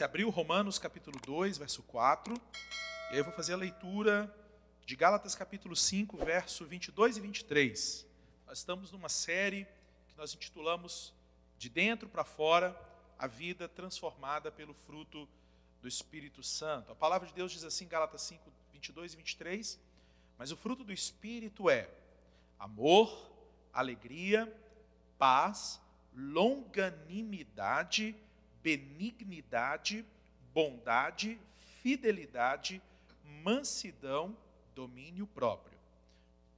Você abriu Romanos capítulo 2, verso 4, e aí eu vou fazer a leitura de Gálatas capítulo 5, verso 22 e 23. Nós estamos numa série que nós intitulamos De Dentro para Fora, a Vida Transformada pelo Fruto do Espírito Santo. A palavra de Deus diz assim, Gálatas 5, 22 e 23, mas o fruto do Espírito é amor, alegria, paz, longanimidade, benignidade, bondade, fidelidade, mansidão, domínio próprio.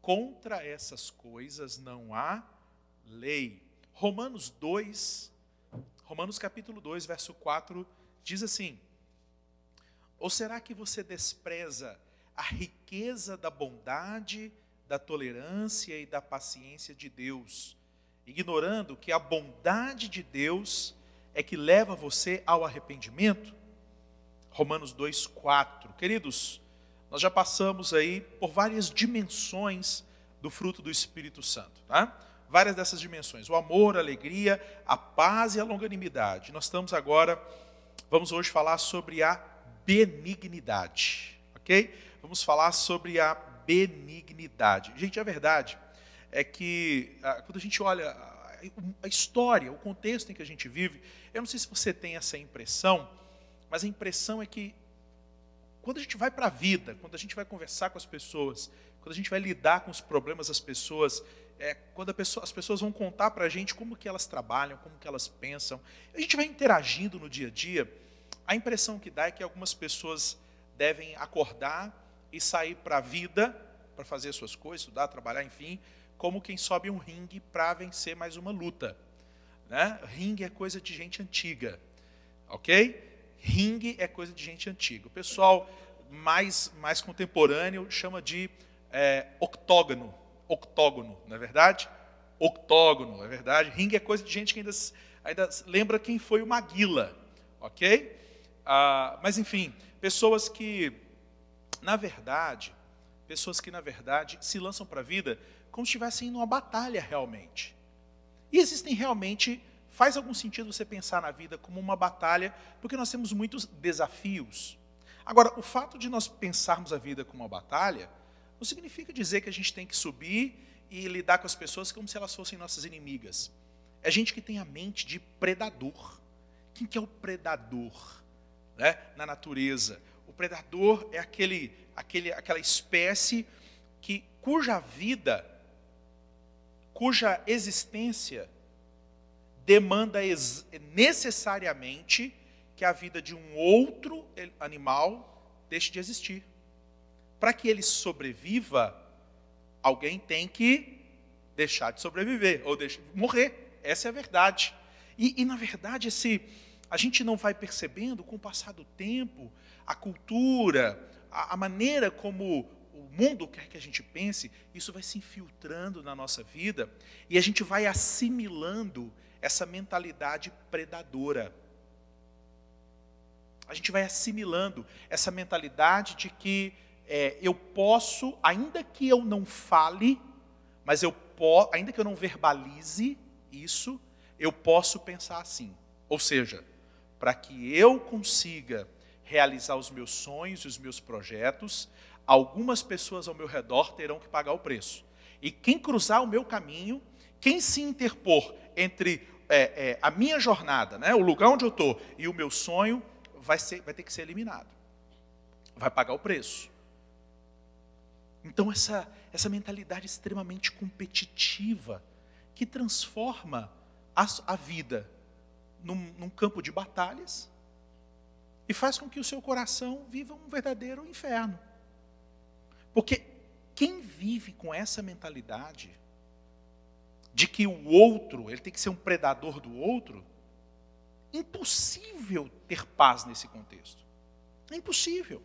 Contra essas coisas não há lei. Romanos capítulo 2, verso 4, diz assim: ou será que você despreza a riqueza da bondade, da tolerância e da paciência de Deus, ignorando que a bondade de Deus é que leva você ao arrependimento? Romanos 2, 4. Queridos, nós já passamos aí por várias dimensões do fruto do Espírito Santo, tá? Várias dessas dimensões, o amor, a alegria, a paz e a longanimidade. Nós vamos hoje falar sobre a benignidade, ok? Vamos falar sobre a benignidade. Gente, a verdade é que quando a gente olha a história, o contexto em que a gente vive, eu não sei se você tem essa impressão, mas a impressão é que quando a gente vai para a vida, quando a gente vai conversar com as pessoas, quando a gente vai lidar com os problemas das pessoas, quando as pessoas vão contar para a gente como que elas trabalham, como que elas pensam, a gente vai interagindo no dia a dia, a impressão que dá é que algumas pessoas devem acordar e sair para a vida, para fazer as suas coisas, estudar, trabalhar, enfim, como quem sobe um ringue para vencer mais uma luta, né? Ringue é coisa de gente antiga, ok? Ringue é coisa de gente antiga. O pessoal mais contemporâneo chama de octógono, não é verdade? Octógono, é verdade? Ringue é coisa de gente que ainda lembra quem foi o Maguila, ok? Mas enfim, pessoas que na verdade se lançam para a vida como se estivessem numa batalha realmente. E existem realmente, faz algum sentido você pensar na vida como uma batalha, porque nós temos muitos desafios. Agora, o fato de nós pensarmos a vida como uma batalha, não significa dizer que a gente tem que subir e lidar com as pessoas como se elas fossem nossas inimigas. É gente que tem a mente de predador. Quem que é o predador, né, na natureza? O predador é aquela espécie cuja existência demanda necessariamente que a vida de um outro animal deixe de existir. Para que ele sobreviva, alguém tem que deixar de sobreviver, ou morrer. Essa é a verdade. E na verdade, a gente não vai percebendo, com o passar do tempo, a cultura, a maneira como o mundo quer que a gente pense, isso vai se infiltrando na nossa vida e a gente vai assimilando essa mentalidade predadora. A gente vai assimilando essa mentalidade de que eu posso, ainda que eu não fale, mas ainda que eu não verbalize isso, eu posso pensar assim. Ou seja, para que eu consiga realizar os meus sonhos e os meus projetos, algumas pessoas ao meu redor terão que pagar o preço. E quem cruzar o meu caminho, quem se interpor entre a minha jornada, né, o lugar onde eu estou, e o meu sonho, vai ter que ser eliminado. Vai pagar o preço. Então essa mentalidade extremamente competitiva, que transforma a vida num campo de batalhas, e faz com que o seu coração viva um verdadeiro inferno. Porque quem vive com essa mentalidade de que o outro, ele tem que ser um predador do outro, impossível ter paz nesse contexto. É impossível.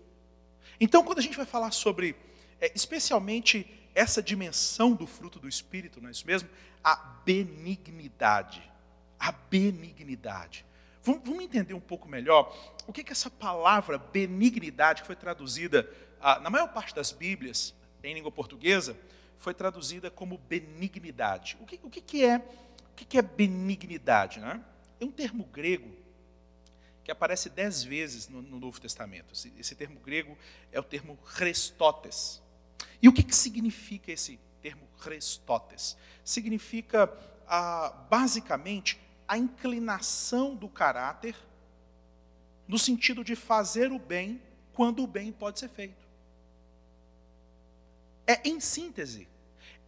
Então, quando a gente vai falar sobre, especialmente, essa dimensão do fruto do Espírito, não é isso mesmo? A benignidade. A benignidade. Vamos entender um pouco melhor o que essa palavra benignidade, que foi traduzida, na maior parte das Bíblias, em língua portuguesa, foi traduzida como benignidade. O que é benignidade, né? É um termo grego que aparece 10 vezes no Novo Testamento. Esse termo grego é o termo Christotes. E o que significa esse termo Christotes? Significa, basicamente, a inclinação do caráter no sentido de fazer o bem quando o bem pode ser feito. Em síntese,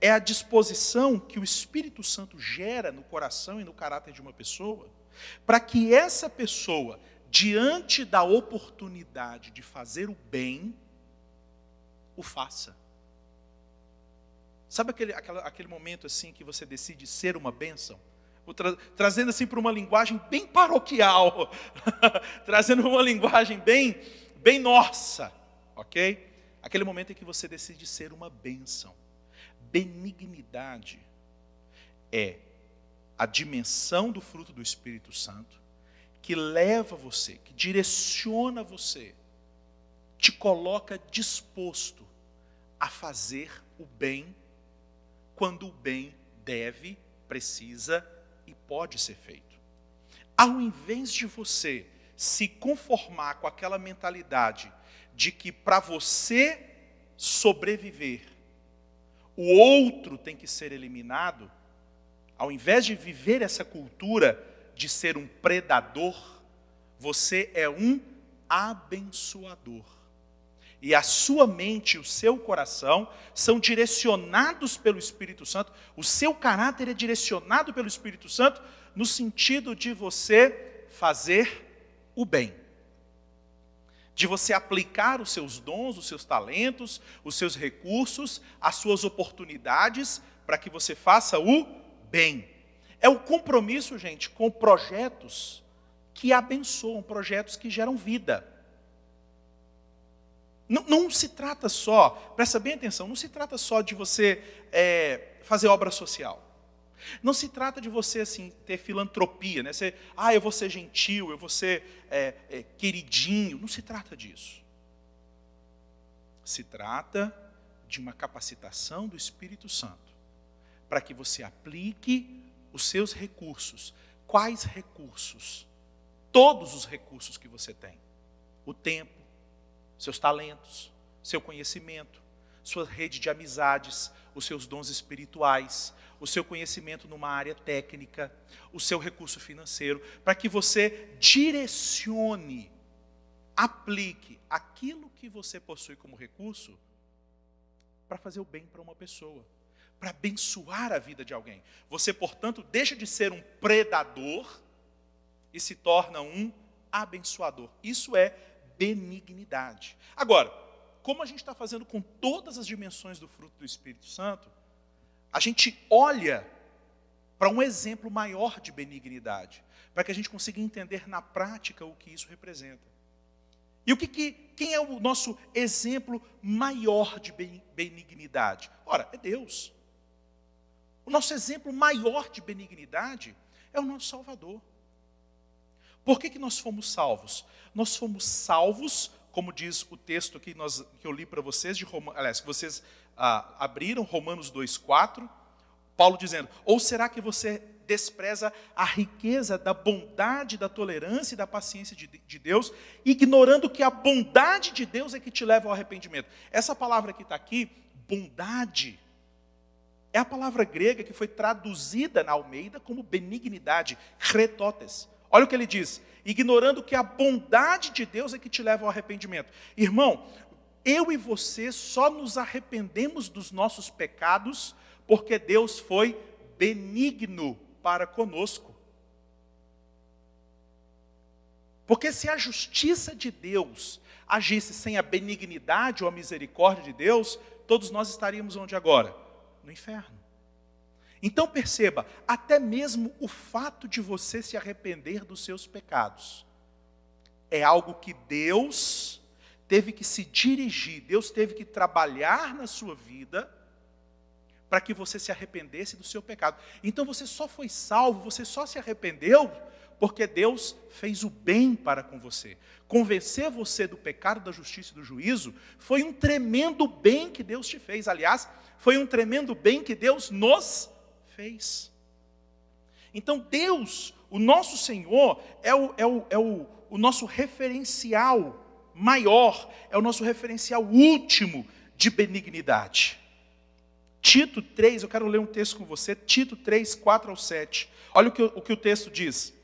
é a disposição que o Espírito Santo gera no coração e no caráter de uma pessoa, para que essa pessoa, diante da oportunidade de fazer o bem, o faça. Sabe aquele momento assim que você decide ser uma bênção? Trazendo assim para uma linguagem bem paroquial, trazendo uma linguagem bem nossa, ok? Aquele momento em que você decide ser uma bênção. Benignidade é a dimensão do fruto do Espírito Santo que leva você, que direciona você, te coloca disposto a fazer o bem quando o bem deve, precisa e pode ser feito. Ao invés de você se conformar com aquela mentalidade de que para você sobreviver, o outro tem que ser eliminado, ao invés de viver essa cultura de ser um predador, você é um abençoador. E a sua mente e o seu coração são direcionados pelo Espírito Santo, o seu caráter é direcionado pelo Espírito Santo no sentido de você fazer o bem. De você aplicar os seus dons, os seus talentos, os seus recursos, as suas oportunidades, para que você faça o bem. É o compromisso, gente, com projetos que abençoam, projetos que geram vida. Não se trata só, presta bem atenção, não se trata só de você fazer obra social. Não se trata de você assim, ter filantropia, né? Eu vou ser gentil, eu vou ser queridinho. Não se trata disso. Se trata de uma capacitação do Espírito Santo para que você aplique os seus recursos. Quais recursos? Todos os recursos que você tem. O tempo, seus talentos, seu conhecimento, sua rede de amizades, os seus dons espirituais, o seu conhecimento numa área técnica, o seu recurso financeiro, para que você direcione, aplique aquilo que você possui como recurso para fazer o bem para uma pessoa, para abençoar a vida de alguém. Você, portanto, deixa de ser um predador e se torna um abençoador. Isso é benignidade. Agora, como a gente está fazendo com todas as dimensões do fruto do Espírito Santo, a gente olha para um exemplo maior de benignidade, para que a gente consiga entender na prática o que isso representa. E quem é o nosso exemplo maior de benignidade? Ora, é Deus. O nosso exemplo maior de benignidade é o nosso Salvador. Por que nós fomos salvos? Nós fomos salvos, como diz o texto que eu li para vocês, que vocês abriram, Romanos 2,4, Paulo dizendo, ou será que você despreza a riqueza da bondade, da tolerância e da paciência de Deus, ignorando que a bondade de Deus é que te leva ao arrependimento? Essa palavra que está aqui, bondade, é a palavra grega que foi traduzida na Almeida como benignidade, kretotes. Olha o que ele diz, ignorando que a bondade de Deus é que te leva ao arrependimento. Irmão, eu e você só nos arrependemos dos nossos pecados porque Deus foi benigno para conosco. Porque se a justiça de Deus agisse sem a benignidade ou a misericórdia de Deus, todos nós estaríamos onde agora? No inferno. Então perceba, até mesmo o fato de você se arrepender dos seus pecados é algo que Deus teve que se dirigir, Deus teve que trabalhar na sua vida para que você se arrependesse do seu pecado. Então você só foi salvo, você só se arrependeu porque Deus fez o bem para com você. Convencer você do pecado, da justiça e do juízo foi um tremendo bem que Deus te fez. Aliás, foi um tremendo bem que Deus nos fez. Então Deus, o nosso Senhor, é o o nosso referencial maior, é o nosso referencial último de benignidade. Tito 3, eu quero ler um texto com você, Tito 3, 4 ao 7. Olha o que o texto diz.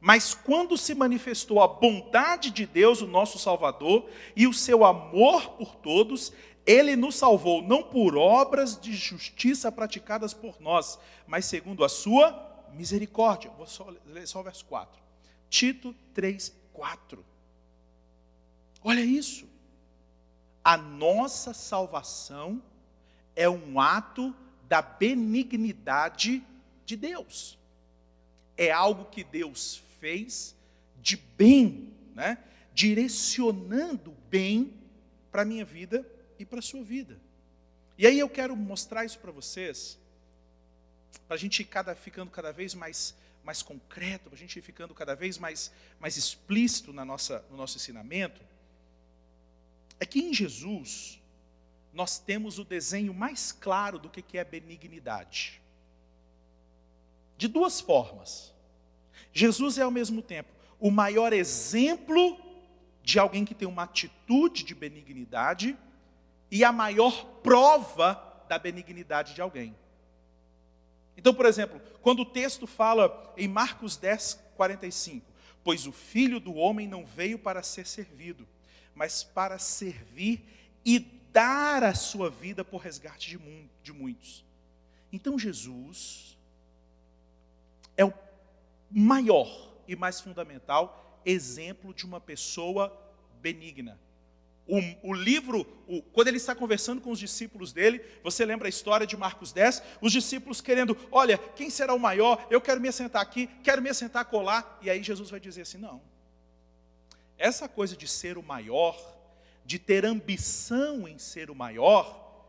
Mas quando se manifestou a bondade de Deus, o nosso Salvador, e o seu amor por todos, Ele nos salvou não por obras de justiça praticadas por nós, mas segundo a sua misericórdia. Vou ler só o verso 4. Tito 3, 4. Olha isso. A nossa salvação é um ato da benignidade de Deus. É algo que Deus fez de bem, né? Direcionando bem para a minha vida e para a sua vida. E aí eu quero mostrar isso para vocês, para a gente ir ficando cada vez mais concreto, para a gente ir ficando cada vez mais explícito no nosso ensinamento. É que em Jesus nós temos o desenho mais claro do que é benignidade. De duas formas. Jesus é ao mesmo tempo o maior exemplo de alguém que tem uma atitude de benignidade e a maior prova da benignidade de alguém. Então, por exemplo, quando o texto fala em Marcos 10, 45, pois o Filho do Homem não veio para ser servido, mas para servir e dar a sua vida por resgate de muitos. Então Jesus é o maior e mais fundamental exemplo de uma pessoa benigna. O livro, quando ele está conversando com os discípulos dele, você lembra a história de Marcos 10? Os discípulos querendo, olha, quem será o maior? Eu quero me assentar aqui, quero me assentar colar. E aí Jesus vai dizer assim, não. Essa coisa de ser o maior, de ter ambição em ser o maior,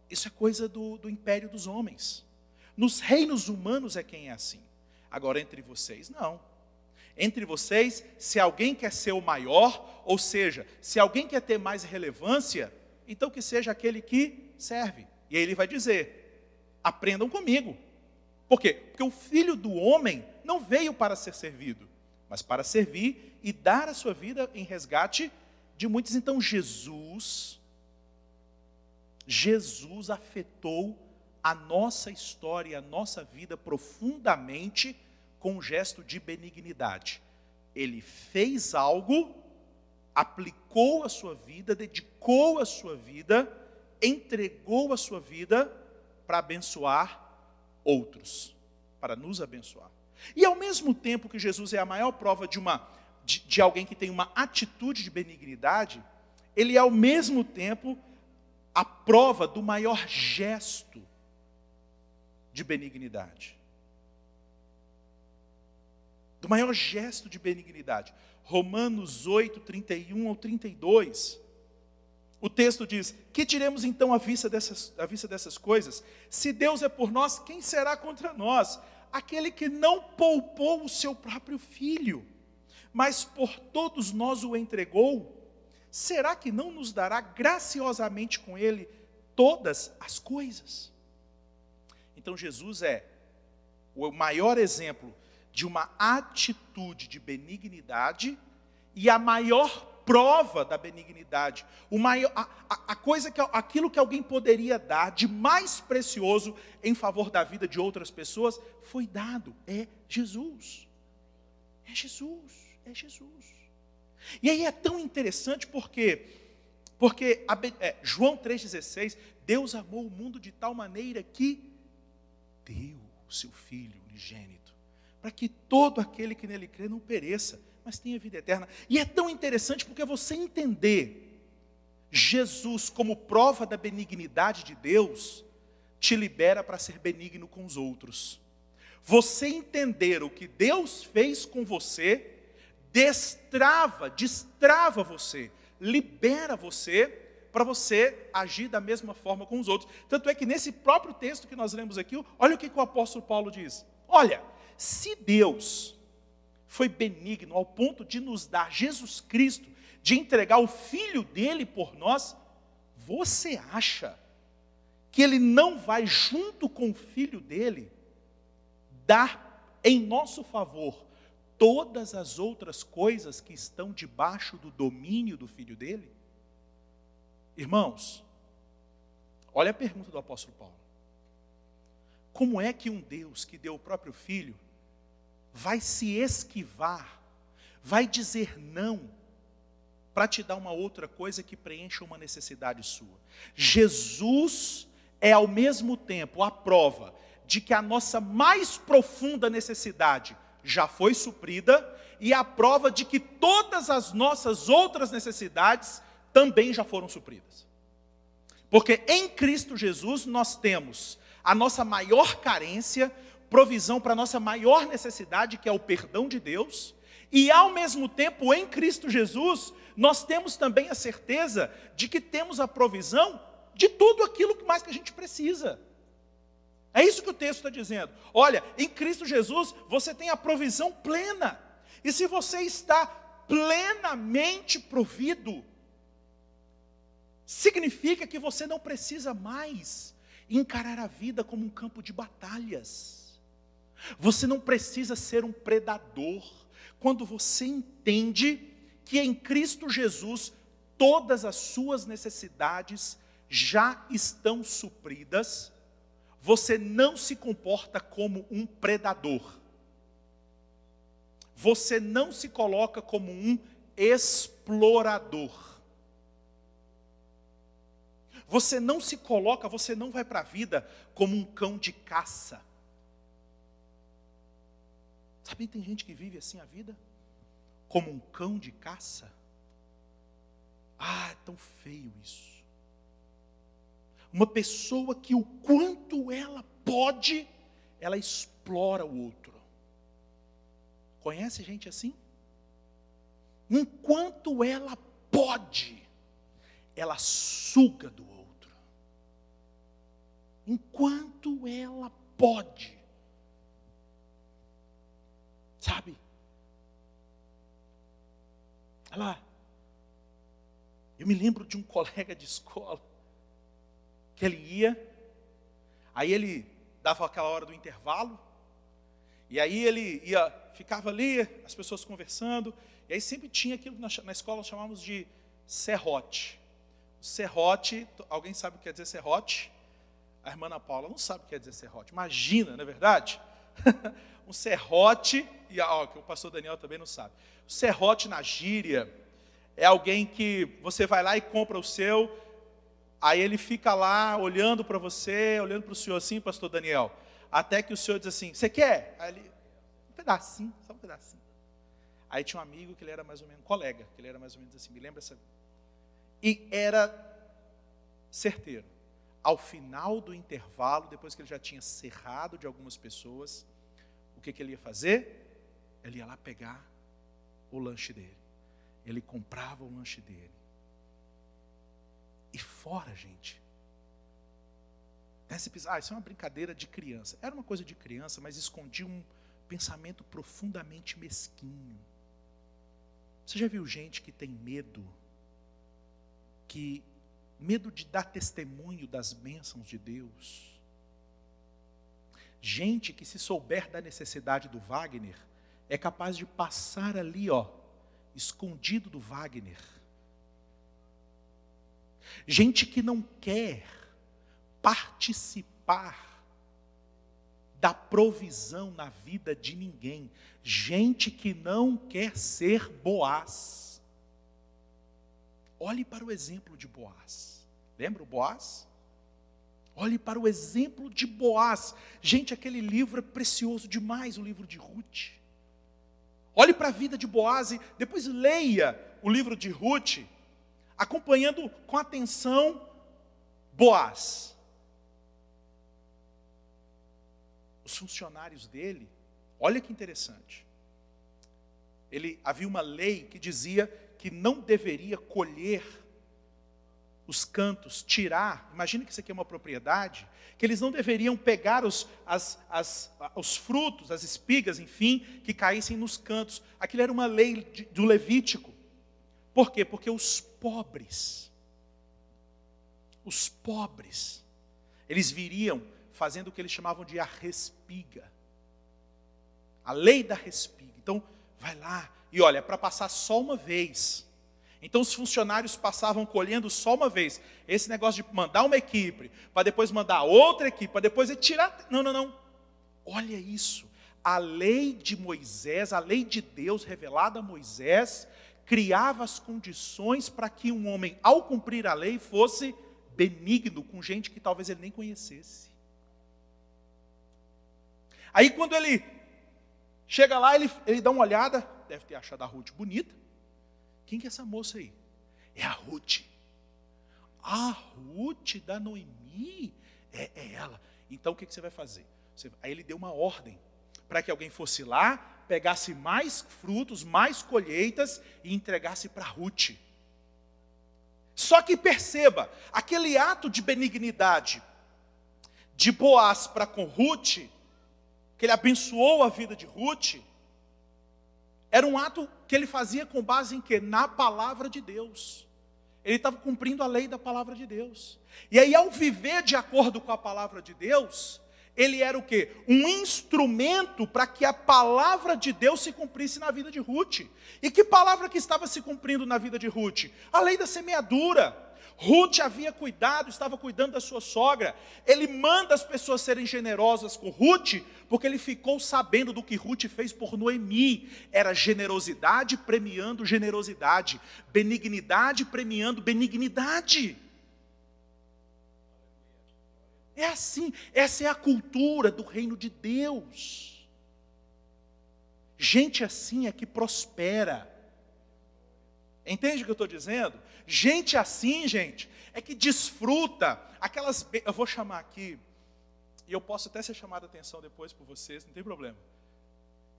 isso é coisa do império dos homens. Nos reinos humanos é quem é assim. Agora, entre vocês, não. Entre vocês, se alguém quer ser o maior, ou seja, se alguém quer ter mais relevância, então que seja aquele que serve. E aí ele vai dizer, aprendam comigo. Por quê? Porque o Filho do Homem não veio para ser servido, mas para servir e dar a sua vida em resgate de muitos. Então Jesus afetou a nossa história, a nossa vida profundamente com um gesto de benignidade. Ele fez algo, aplicou a sua vida, dedicou a sua vida, entregou a sua vida para abençoar outros, para nos abençoar. E ao mesmo tempo que Jesus é a maior prova de alguém que tem uma atitude de benignidade, ele é ao mesmo tempo a prova do maior gesto de benignidade. Do maior gesto de benignidade. Romanos 8, 31 ao 32. O texto diz, que diremos então à vista dessas coisas? Se Deus é por nós, quem será contra nós? Aquele que não poupou o seu próprio filho, mas por todos nós o entregou, será que não nos dará graciosamente com ele todas as coisas? Então Jesus é o maior exemplo de uma atitude de benignidade e a maior prova da benignidade. Aquilo que alguém poderia dar de mais precioso em favor da vida de outras pessoas foi dado. É Jesus. É Jesus. É Jesus. E aí é tão interessante porque João 3,16, Deus amou o mundo de tal maneira que deu o seu Filho unigênito, para que todo aquele que nele crê não pereça, mas tenha vida eterna. E é tão interessante porque você entender Jesus como prova da benignidade de Deus, te libera para ser benigno com os outros. Você entender o que Deus fez com você, destrava você, libera você, para você agir da mesma forma com os outros. Tanto é que nesse próprio texto que nós lemos aqui, olha o que o apóstolo Paulo diz. Olha, se Deus foi benigno ao ponto de nos dar Jesus Cristo, de entregar o Filho dele por nós, você acha que ele não vai, junto com o Filho dele, dar em nosso favor todas as outras coisas que estão debaixo do domínio do Filho dele? Irmãos, olha a pergunta do apóstolo Paulo. Como é que um Deus que deu o próprio Filho vai se esquivar, vai dizer não, para te dar uma outra coisa que preencha uma necessidade sua? Jesus é ao mesmo tempo a prova de que a nossa mais profunda necessidade já foi suprida e a prova de que todas as nossas outras necessidades também já foram supridas. Porque em Cristo Jesus nós temos a nossa maior carência, provisão para a nossa maior necessidade, que é o perdão de Deus, e ao mesmo tempo em Cristo Jesus nós temos também a certeza de que temos a provisão de tudo aquilo que mais que a gente precisa. É isso que o texto está dizendo. Olha, em Cristo Jesus você tem a provisão plena. E se você está plenamente provido, significa que você não precisa mais encarar a vida como um campo de batalhas. Você não precisa ser um predador. Quando você entende que em Cristo Jesus todas as suas necessidades já estão supridas, você não se comporta como um predador. Você não se coloca como um explorador. Você não se coloca, você não vai para a vida como um cão de caça. Sabe, tem gente que vive assim a vida? Como um cão de caça. Ah, é tão feio isso. Uma pessoa que o quanto ela pode, ela explora o outro. Conhece gente assim? Enquanto ela pode, ela suga do outro. Enquanto ela pode. Sabe? Olha lá. Eu me lembro de um colega de escola, que ele ia, aí ele dava aquela hora do intervalo, e aí ele ficava ali, as pessoas conversando, e aí sempre tinha aquilo que na escola chamávamos de serrote. O serrote, alguém sabe o que quer dizer serrote? A irmã Ana Paula não sabe o que quer dizer serrote. Imagina, não é verdade? Um serrote, e que o pastor Daniel também não sabe. O serrote na gíria é alguém que você vai lá e compra o seu, aí ele fica lá olhando para você, olhando para o senhor assim, pastor Daniel, até que o senhor diz assim, você quer? Aí ele, um pedacinho, só um pedacinho. Aí tinha um amigo que ele era mais ou menos, um colega, que ele era mais ou menos assim, me lembra essa... E era certeiro. Ao final do intervalo, depois que ele já tinha cerrado de algumas pessoas, o que ele ia fazer? Ele ia lá pegar o lanche dele. Ele comprava o lanche dele. E fora, gente, isso é uma brincadeira de criança. Era uma coisa de criança, mas escondia um pensamento profundamente mesquinho. Você já viu gente que tem medo de dar testemunho das bênçãos de Deus? Gente que, se souber da necessidade do Wagner, é capaz de passar ali, escondido do Wagner. Gente que não quer participar da provisão na vida de ninguém. Gente que não quer ser Boaz. Olhe para o exemplo de Boaz. Lembra o Boaz? Olhe para o exemplo de Boaz. Gente, aquele livro é precioso demais, o livro de Ruth. Olhe para a vida de Boaz e depois leia o livro de Ruth, acompanhando com atenção Boaz. Os funcionários dele, olha que interessante. Havia uma lei que dizia que não deveria colher os cantos, tirar. Imagina que isso aqui é uma propriedade, que eles não deveriam pegar os frutos, as espigas, enfim, que caíssem nos cantos. Aquilo era uma lei do Levítico. Por quê? Porque os pobres, eles viriam fazendo o que eles chamavam de a respiga. A lei da respiga. Então, vai lá. E olha, é para passar só uma vez. Então os funcionários passavam colhendo só uma vez. Esse negócio de mandar uma equipe, para depois mandar outra equipe, para depois tirar... Não. Olha isso. A lei de Moisés, a lei de Deus revelada a Moisés, criava as condições para que um homem, ao cumprir a lei, fosse benigno com gente que talvez ele nem conhecesse. Aí quando ele chega lá, ele dá uma olhada, deve ter achado a Ruth bonita. Quem que é essa moça aí? É a Ruth. A Ruth da Noemi? É ela. Então o que você vai fazer? Aí ele deu uma ordem para que alguém fosse lá, pegasse mais frutos, mais colheitas e entregasse para Ruth. Só que perceba, aquele ato de benignidade de Boaz para com Ruth, que ele abençoou a vida de Ruth, era um ato que ele fazia com base em quê? Na palavra de Deus. Ele estava cumprindo a lei da palavra de Deus. E aí, ao viver de acordo com a palavra de Deus, ele era o quê? Um instrumento para que a palavra de Deus se cumprisse na vida de Ruth. E que palavra que estava se cumprindo na vida de Ruth? A lei da semeadura. Ruth havia cuidado, estava cuidando da sua sogra. Ele manda as pessoas serem generosas com Ruth, porque ele ficou sabendo do que Ruth fez por Noemi. Era generosidade premiando generosidade, benignidade premiando benignidade. É assim, essa é a cultura do reino de Deus. Gente assim é que prospera. Entende o que eu estou dizendo? Gente assim, gente, é que desfruta aquelas... Eu vou chamar aqui, e eu posso até ser chamado a atenção depois por vocês, não tem problema.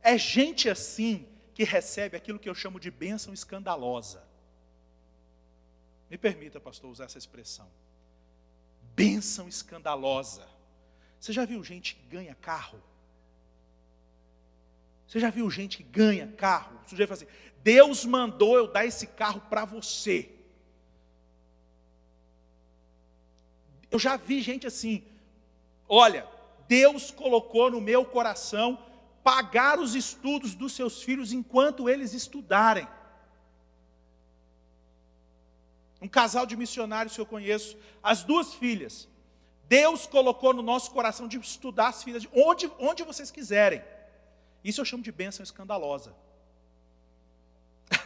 É gente assim que recebe aquilo que eu chamo de bênção escandalosa. Me permita, pastor, usar essa expressão. Bênção escandalosa. Você já viu gente que ganha carro? Você já viu gente que ganha carro? O sujeito fala assim: Deus mandou eu dar esse carro para você. Eu já vi gente assim: olha, Deus colocou no meu coração pagar os estudos dos seus filhos enquanto eles estudarem. Um casal de missionários que eu conheço, as duas filhas, Deus colocou no nosso coração de estudar as filhas onde vocês quiserem. Isso eu chamo de bênção escandalosa.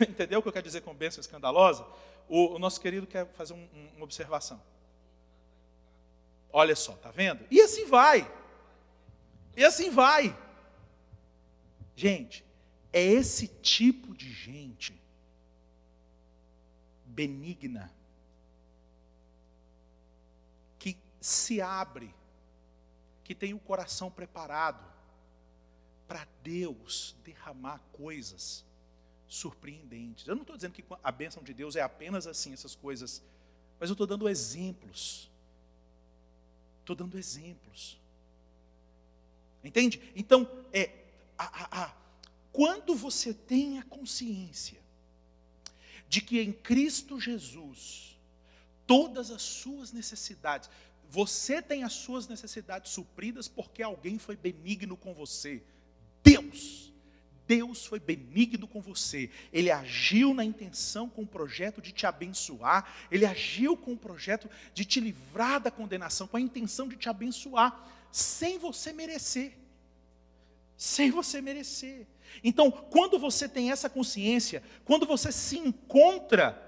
Entendeu o que eu quero dizer com bênção escandalosa? O nosso querido quer fazer uma observação. Olha só, tá vendo? E assim vai. E assim vai. Gente, é esse tipo de gente benigna que se abre, que tem o coração preparado para Deus derramar coisas surpreendentes. Eu não estou dizendo que a bênção de Deus é apenas assim, essas coisas, mas eu estou dando exemplos. Estou dando exemplos. Entende? Então, quando você tem a consciência de que em Cristo Jesus, todas as suas necessidades, você tem as suas necessidades supridas porque alguém foi benigno com você. Deus foi benigno com você. Ele agiu na intenção, com o projeto de te abençoar. Ele agiu com o projeto de te livrar da condenação, com a intenção de te abençoar, sem você merecer. Sem você merecer. Então, quando você tem essa consciência, quando você se encontra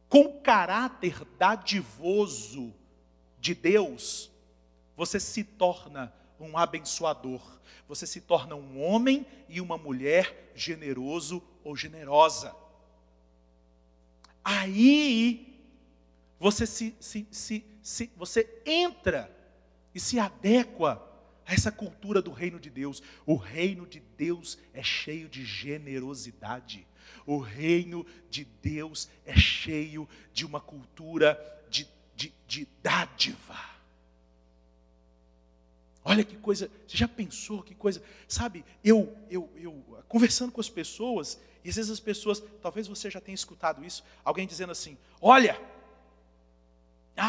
com o caráter dadivoso de Deus, você se torna um abençoador. Você se torna um homem e uma mulher generoso ou generosa. Aí, você você entra e se adequa a essa cultura do reino de Deus. O reino de Deus é cheio de generosidade. O reino de Deus é cheio de uma cultura de dádiva. Olha que coisa, você já pensou que coisa, sabe, eu conversando com as pessoas, e às vezes as pessoas, talvez você já tenha escutado isso, alguém dizendo assim: olha,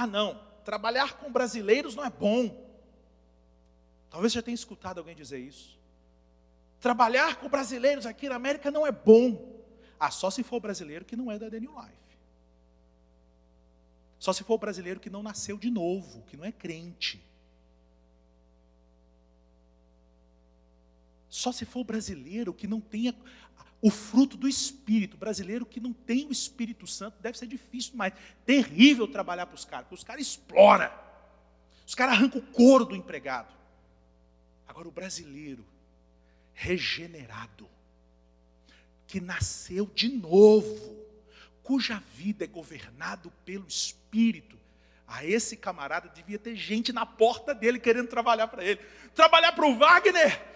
não, trabalhar com brasileiros não é bom. Talvez você já tenha escutado alguém dizer isso. Trabalhar com brasileiros aqui na América não é bom. Ah, só se for brasileiro que não é da The New Life. Só se for brasileiro que não nasceu de novo, que não é crente. Só se for brasileiro que não tenha o fruto do Espírito. Brasileiro que não tem o Espírito Santo, deve ser difícil demais. Terrível trabalhar para os caras, porque os caras exploram. Os caras arrancam o couro do empregado. Agora o brasileiro regenerado, que nasceu de novo, cuja vida é governado pelo Espírito, a esse camarada devia ter gente na porta dele querendo trabalhar para ele. Trabalhar para o Wagner?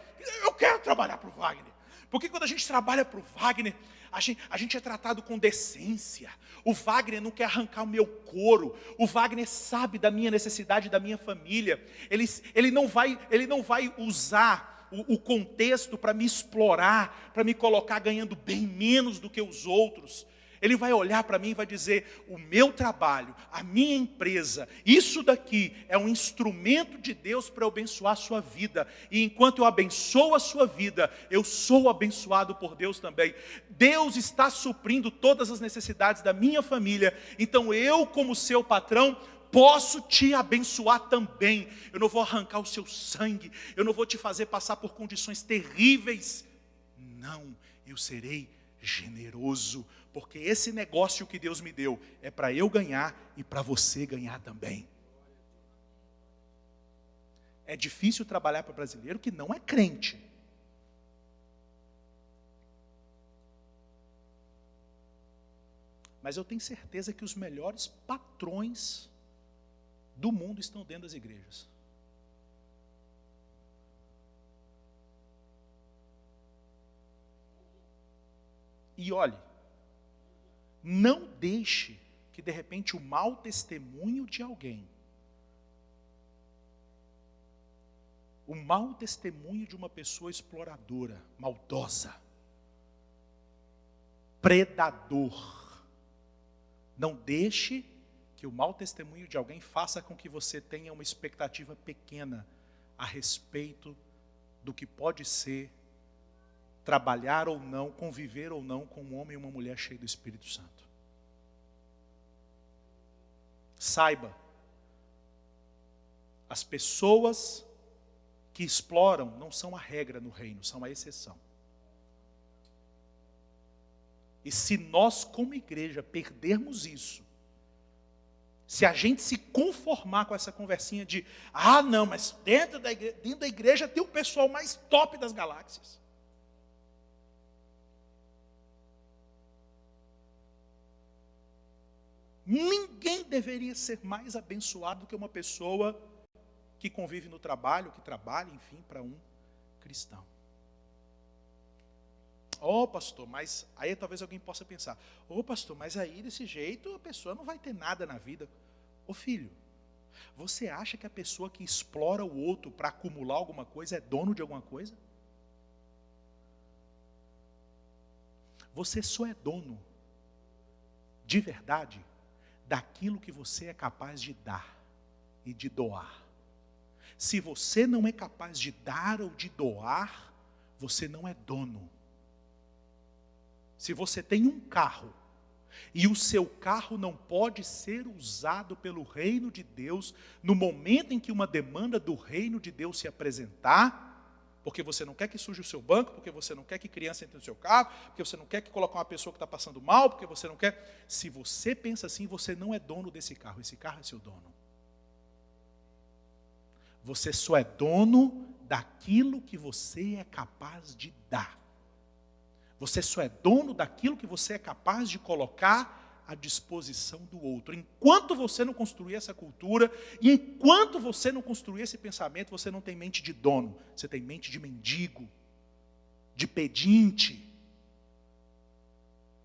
Eu quero trabalhar para o Wagner. Porque quando a gente trabalha para o Wagner, a gente é tratado com decência. O Wagner não quer arrancar o meu couro. O Wagner sabe da minha necessidade, da minha família. Ele não vai usar o contexto para me explorar, para me colocar ganhando bem menos do que os outros. Ele vai olhar para mim e vai dizer: o meu trabalho, a minha empresa, isso daqui é um instrumento de Deus para eu abençoar a sua vida. E enquanto eu abençoo a sua vida, eu sou abençoado por Deus também. Deus está suprindo todas as necessidades da minha família. Então eu, como seu patrão, posso te abençoar também. Eu não vou arrancar o seu sangue, eu não vou te fazer passar por condições terríveis. Não, eu serei generoso, porque esse negócio que Deus me deu é para eu ganhar e para você ganhar também. É difícil trabalhar para brasileiro que não é crente. Mas eu tenho certeza que os melhores patrões do mundo estão dentro das igrejas. E olhe, não deixe que de repente o mau testemunho de alguém, o mau testemunho de uma pessoa exploradora, maldosa, predador, não deixe que o mau testemunho de alguém faça com que você tenha uma expectativa pequena a respeito do que pode ser trabalhar ou não, conviver ou não com um homem e uma mulher cheio do Espírito Santo. Saiba, as pessoas que exploram não são a regra no reino, são a exceção. E se nós, como igreja, perdermos isso, se a gente se conformar com essa conversinha de não, mas dentro da igreja tem o pessoal mais top das galáxias. Ninguém deveria ser mais abençoado do que uma pessoa que convive no trabalho, que trabalha, enfim, para um cristão. Pastor, mas aí talvez alguém possa pensar: pastor, mas aí desse jeito a pessoa não vai ter nada na vida. Filho, você acha que a pessoa que explora o outro para acumular alguma coisa é dono de alguma coisa? Você só é dono, de verdade, daquilo que você é capaz de dar e de doar. Se você não é capaz de dar ou de doar, você não é dono. Se você tem um carro, e o seu carro não pode ser usado pelo reino de Deus, no momento em que uma demanda do reino de Deus se apresentar, porque você não quer que suje o seu banco, porque você não quer que criança entre no seu carro, porque você não quer que coloque uma pessoa que está passando mal, porque você não quer... Se você pensa assim, você não é dono desse carro, esse carro é seu dono. Você só é dono daquilo que você é capaz de dar. Você só é dono daquilo que você é capaz de colocar à disposição do outro. Enquanto você não construir essa cultura, e enquanto você não construir esse pensamento, você não tem mente de dono, você tem mente de mendigo, de pedinte.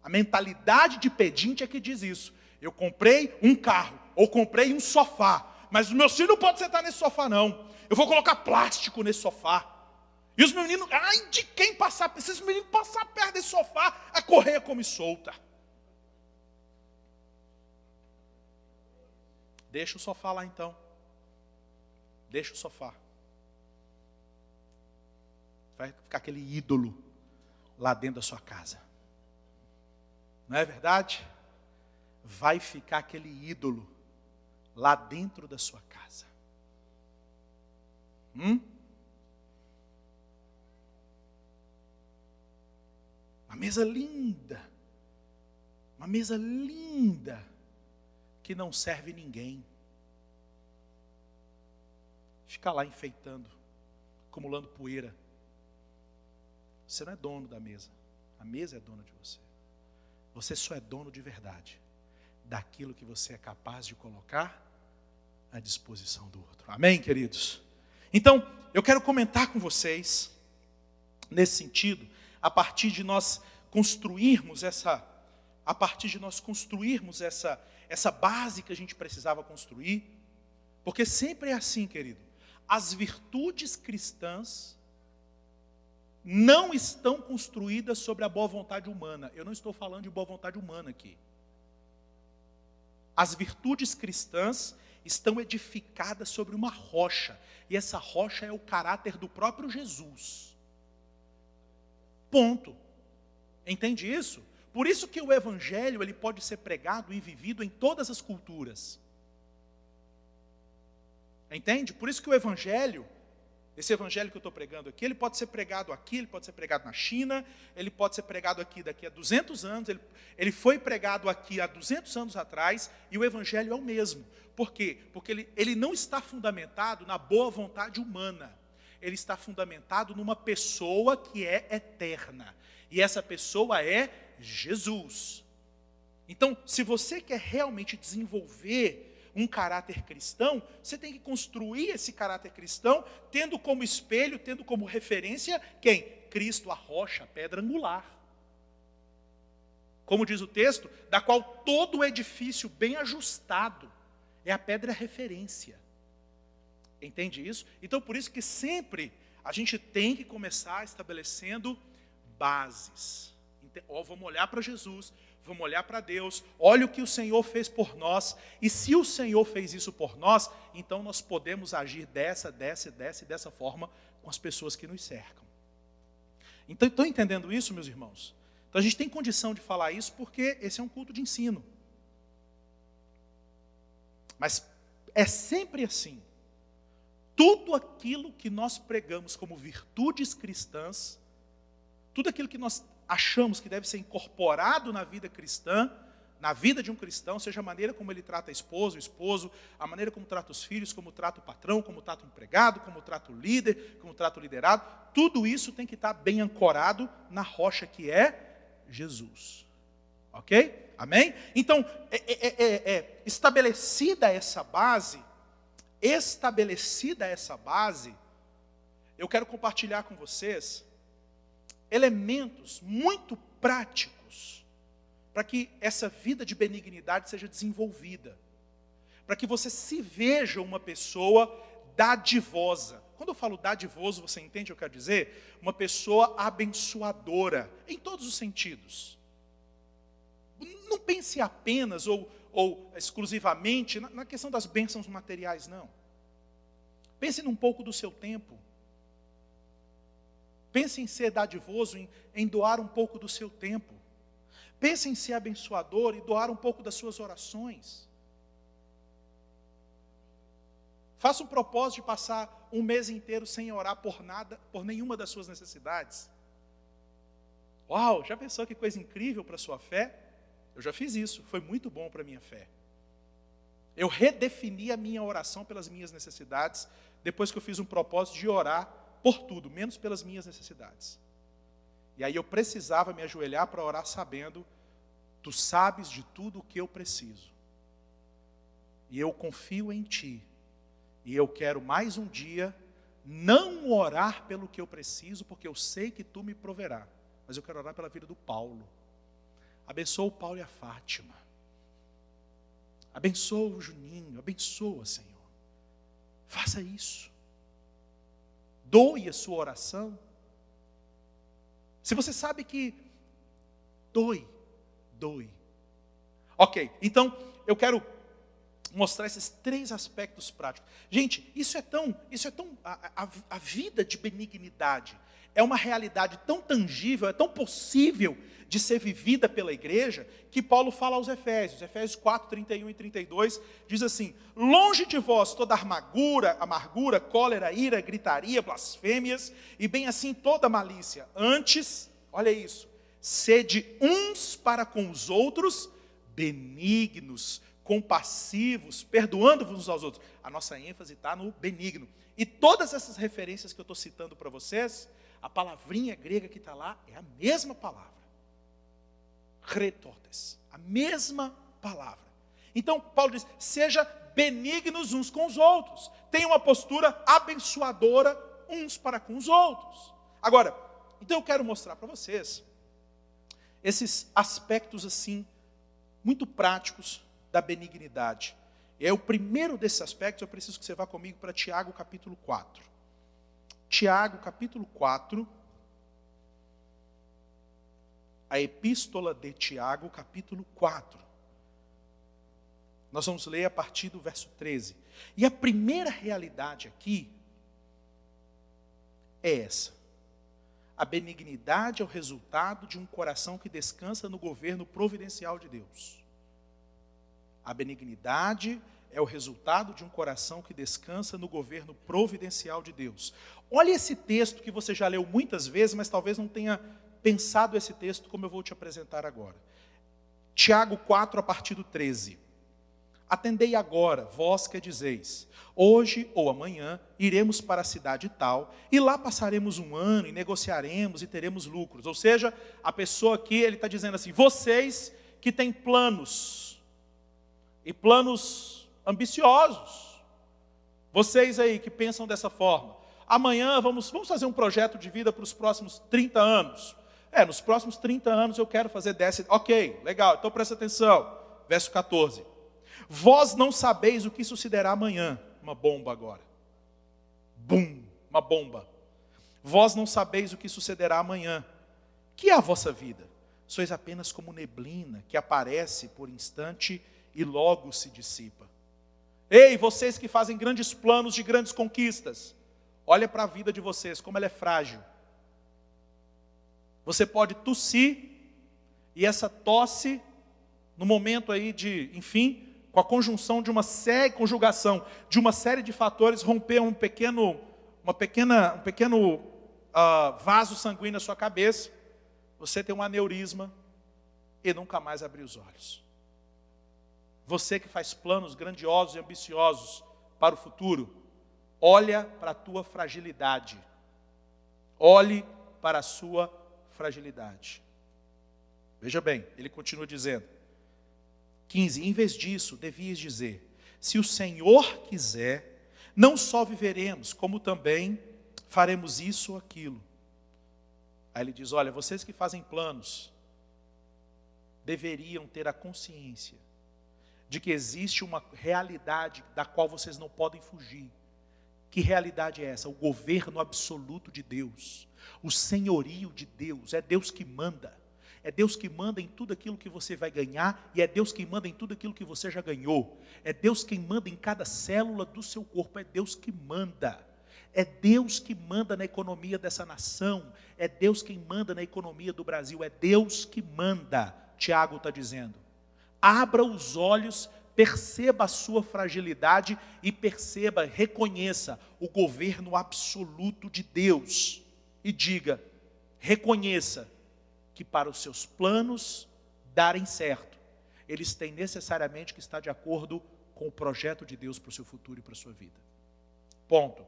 A mentalidade de pedinte é que diz isso. Eu comprei um carro, ou comprei um sofá, mas os meus filhos não podem sentar nesse sofá não. Eu vou colocar plástico nesse sofá. E os meninos, de quem passar, se esses meninos passar perto desse sofá, a correia come solta. Deixa o sofá lá então. Deixa o sofá. vai ficar aquele ídolo lá dentro da sua casa. Não é verdade? Vai ficar aquele ídolo lá dentro da sua casa. Uma mesa linda. Uma mesa linda que não serve ninguém. Fica lá enfeitando, acumulando poeira. Você não é dono da mesa. A mesa é dona de você. Você só é dono de verdade daquilo que você é capaz de colocar à disposição do outro. Amém, queridos? Então, eu quero comentar com vocês, nesse sentido, a partir de nós construirmos essa base que a gente precisava construir, porque sempre é assim, querido. As virtudes cristãs não estão construídas sobre a boa vontade humana. Eu não estou falando de boa vontade humana aqui. As virtudes cristãs estão edificadas sobre uma rocha, e essa rocha é o caráter do próprio Jesus. Ponto. Entende isso? Por isso que o evangelho ele pode ser pregado e vivido em todas as culturas. Entende? Por isso que o evangelho, esse evangelho que eu estou pregando aqui, ele pode ser pregado aqui, ele pode ser pregado na China, ele pode ser pregado aqui daqui a 200 anos, ele foi pregado aqui há 200 anos atrás, e o evangelho é o mesmo. Por quê? Porque ele não está fundamentado na boa vontade humana, ele está fundamentado numa pessoa que é eterna, e essa pessoa é Jesus. Então, se você quer realmente desenvolver um caráter cristão, você tem que construir esse caráter cristão, tendo como espelho, tendo como referência, quem? Cristo, a rocha, a pedra angular. Como diz o texto, da qual todo edifício bem ajustado é a pedra referência. Entende isso? Então, por isso que sempre a gente tem que começar estabelecendo bases. Vamos olhar para Jesus, vamos olhar para Deus, olha o que o Senhor fez por nós, e se o Senhor fez isso por nós, então nós podemos agir dessa forma com as pessoas que nos cercam. Então, estão entendendo isso, meus irmãos? Então a gente tem condição de falar isso porque esse é um culto de ensino. Mas é sempre assim. Tudo aquilo que nós pregamos como virtudes cristãs, tudo aquilo que nós achamos que deve ser incorporado na vida cristã, na vida de um cristão, seja a maneira como ele trata a esposa, o esposo, a maneira como trata os filhos, como trata o patrão, como trata o empregado, como trata o líder, como trata o liderado, tudo isso tem que estar bem ancorado na rocha que é Jesus. Ok? Amém? Então, estabelecida essa base, eu quero compartilhar com vocês elementos muito práticos para que essa vida de benignidade seja desenvolvida, para que você se veja uma pessoa dadivosa. Quando eu falo dadivoso, você entende o que eu quero dizer? Uma pessoa abençoadora, em todos os sentidos. Não pense apenas ou exclusivamente na questão das bênçãos materiais, não. Pense num pouco do seu tempo. Pense em ser dadivoso, em doar um pouco do seu tempo. Pense em ser abençoador e doar um pouco das suas orações. Faça um propósito de passar um mês inteiro sem orar por nada, por nenhuma das suas necessidades. Uau, já pensou que coisa incrível para a sua fé? Eu já fiz isso, foi muito bom para a minha fé. Eu redefini a minha oração pelas minhas necessidades, depois que eu fiz um propósito de orar por tudo, menos pelas minhas necessidades. E aí eu precisava me ajoelhar para orar sabendo, tu sabes de tudo o que eu preciso. E eu confio em ti. E eu quero mais um dia não orar pelo que eu preciso, porque eu sei que tu me proverá. Mas eu quero orar pela vida do Paulo. Abençoa o Paulo e a Fátima. Abençoa o Juninho, abençoa, Senhor. Faça isso. Doe a sua oração. Se você sabe que doe. Ok, então eu quero mostrar esses 3 aspectos práticos. Gente, isso é tão a vida de benignidade é uma realidade tão tangível, é tão possível de ser vivida pela igreja, que Paulo fala aos Efésios 4, 31 e 32, diz assim: longe de vós toda amargura, cólera, ira, gritaria, blasfêmias, e bem assim toda malícia. Antes, olha isso, sede uns para com os outros, benignos, compassivos, perdoando-vos uns aos outros. A nossa ênfase está no benigno. E todas essas referências que eu estou citando para vocês, a palavrinha grega que está lá é a mesma palavra. Retortes, a mesma palavra. Então, Paulo diz, seja benignos uns com os outros. Tenha uma postura abençoadora uns para com os outros. Agora, então eu quero mostrar para vocês esses aspectos assim, muito práticos da benignidade. E o primeiro desses aspectos, eu preciso que você vá comigo para Tiago capítulo 4. Tiago capítulo 4, a epístola de Tiago capítulo 4. Nós vamos ler a partir do verso 13. E a primeira realidade aqui é essa. A benignidade é o resultado de um coração que descansa no governo providencial de Deus. A benignidade é o resultado de um coração que descansa no governo providencial de Deus. Olha esse texto que você já leu muitas vezes, mas talvez não tenha pensado esse texto como eu vou te apresentar agora. Tiago 4, a partir do 13. Atendei agora, vós que dizeis, hoje ou amanhã iremos para a cidade tal, e lá passaremos um ano e negociaremos e teremos lucros. Ou seja, a pessoa aqui, ele está dizendo assim, vocês que têm planos, e planos ambiciosos, vocês aí que pensam dessa forma, amanhã vamos fazer um projeto de vida para os próximos 30 anos. Nos próximos 30 anos eu quero fazer 10, ok, legal, então presta atenção, verso 14. Vós não sabeis o que sucederá amanhã. Uma bomba agora. Bum, uma bomba. Vós não sabeis o que sucederá amanhã. Que é a vossa vida? Sois apenas como neblina que aparece por instante e logo se dissipa. Ei, vocês que fazem grandes planos de grandes conquistas, olha para a vida de vocês, como ela é frágil. Você pode tossir, e essa tosse, no momento aí de, enfim, com a conjugação de uma série de fatores, romper um pequeno vaso sanguíneo na sua cabeça, você tem um aneurisma e nunca mais abrir os olhos. Você que faz planos grandiosos e ambiciosos para o futuro, olha para a tua fragilidade. Olhe para a sua fragilidade. Veja bem, ele continua dizendo, 15, em vez disso, devias dizer, se o Senhor quiser, não só viveremos, como também faremos isso ou aquilo. Aí ele diz, olha, vocês que fazem planos, deveriam ter a consciência de que existe uma realidade da qual vocês não podem fugir. Que realidade é essa? O governo absoluto de Deus, o senhorio de Deus, é Deus que manda. É Deus que manda em tudo aquilo que você vai ganhar, e é Deus que manda em tudo aquilo que você já ganhou. É Deus quem manda em cada célula do seu corpo, é Deus que manda. É Deus que manda na economia dessa nação, é Deus quem manda na economia do Brasil, é Deus que manda. Tiago está dizendo, abra os olhos, perceba a sua fragilidade e perceba, reconheça o governo absoluto de Deus. E diga, reconheça, que para os seus planos darem certo, eles têm necessariamente que estar de acordo com o projeto de Deus para o seu futuro e para a sua vida. Ponto.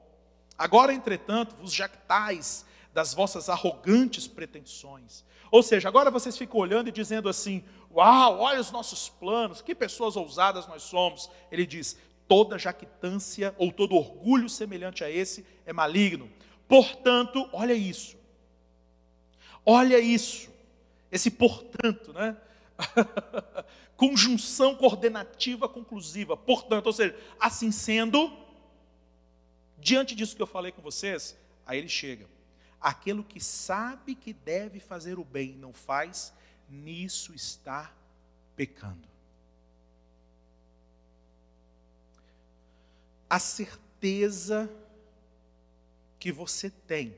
Agora, entretanto, vos jactais das vossas arrogantes pretensões. Ou seja, agora vocês ficam olhando e dizendo assim, uau, olha os nossos planos, que pessoas ousadas nós somos. Ele diz, toda jactância ou todo orgulho semelhante a esse é maligno. Portanto, olha isso, esse portanto, né? Conjunção coordenativa conclusiva, portanto, ou seja, assim sendo, diante disso que eu falei com vocês, aí ele chega, aquele que sabe que deve fazer o bem e não faz, nisso está pecando. a certeza que você tem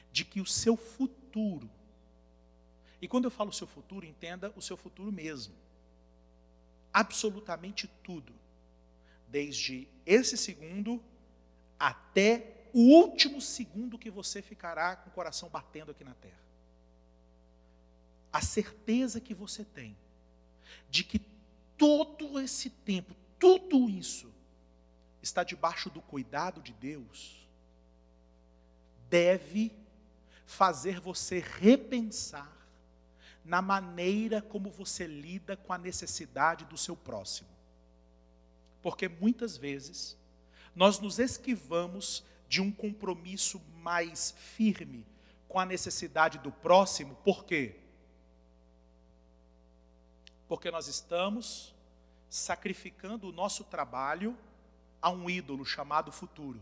de que o seu futuro, e quando eu falo seu futuro, entenda o seu futuro mesmo, absolutamente tudo, desde esse segundo até o último segundo que você ficará com o coração batendo aqui na terra. A certeza que você tem de que todo esse tempo, tudo isso, está debaixo do cuidado de Deus, deve fazer você repensar na maneira como você lida com a necessidade do seu próximo. Porque muitas vezes nós nos esquivamos de um compromisso mais firme com a necessidade do próximo. Por quê? Porque nós estamos sacrificando o nosso trabalho a um ídolo chamado futuro.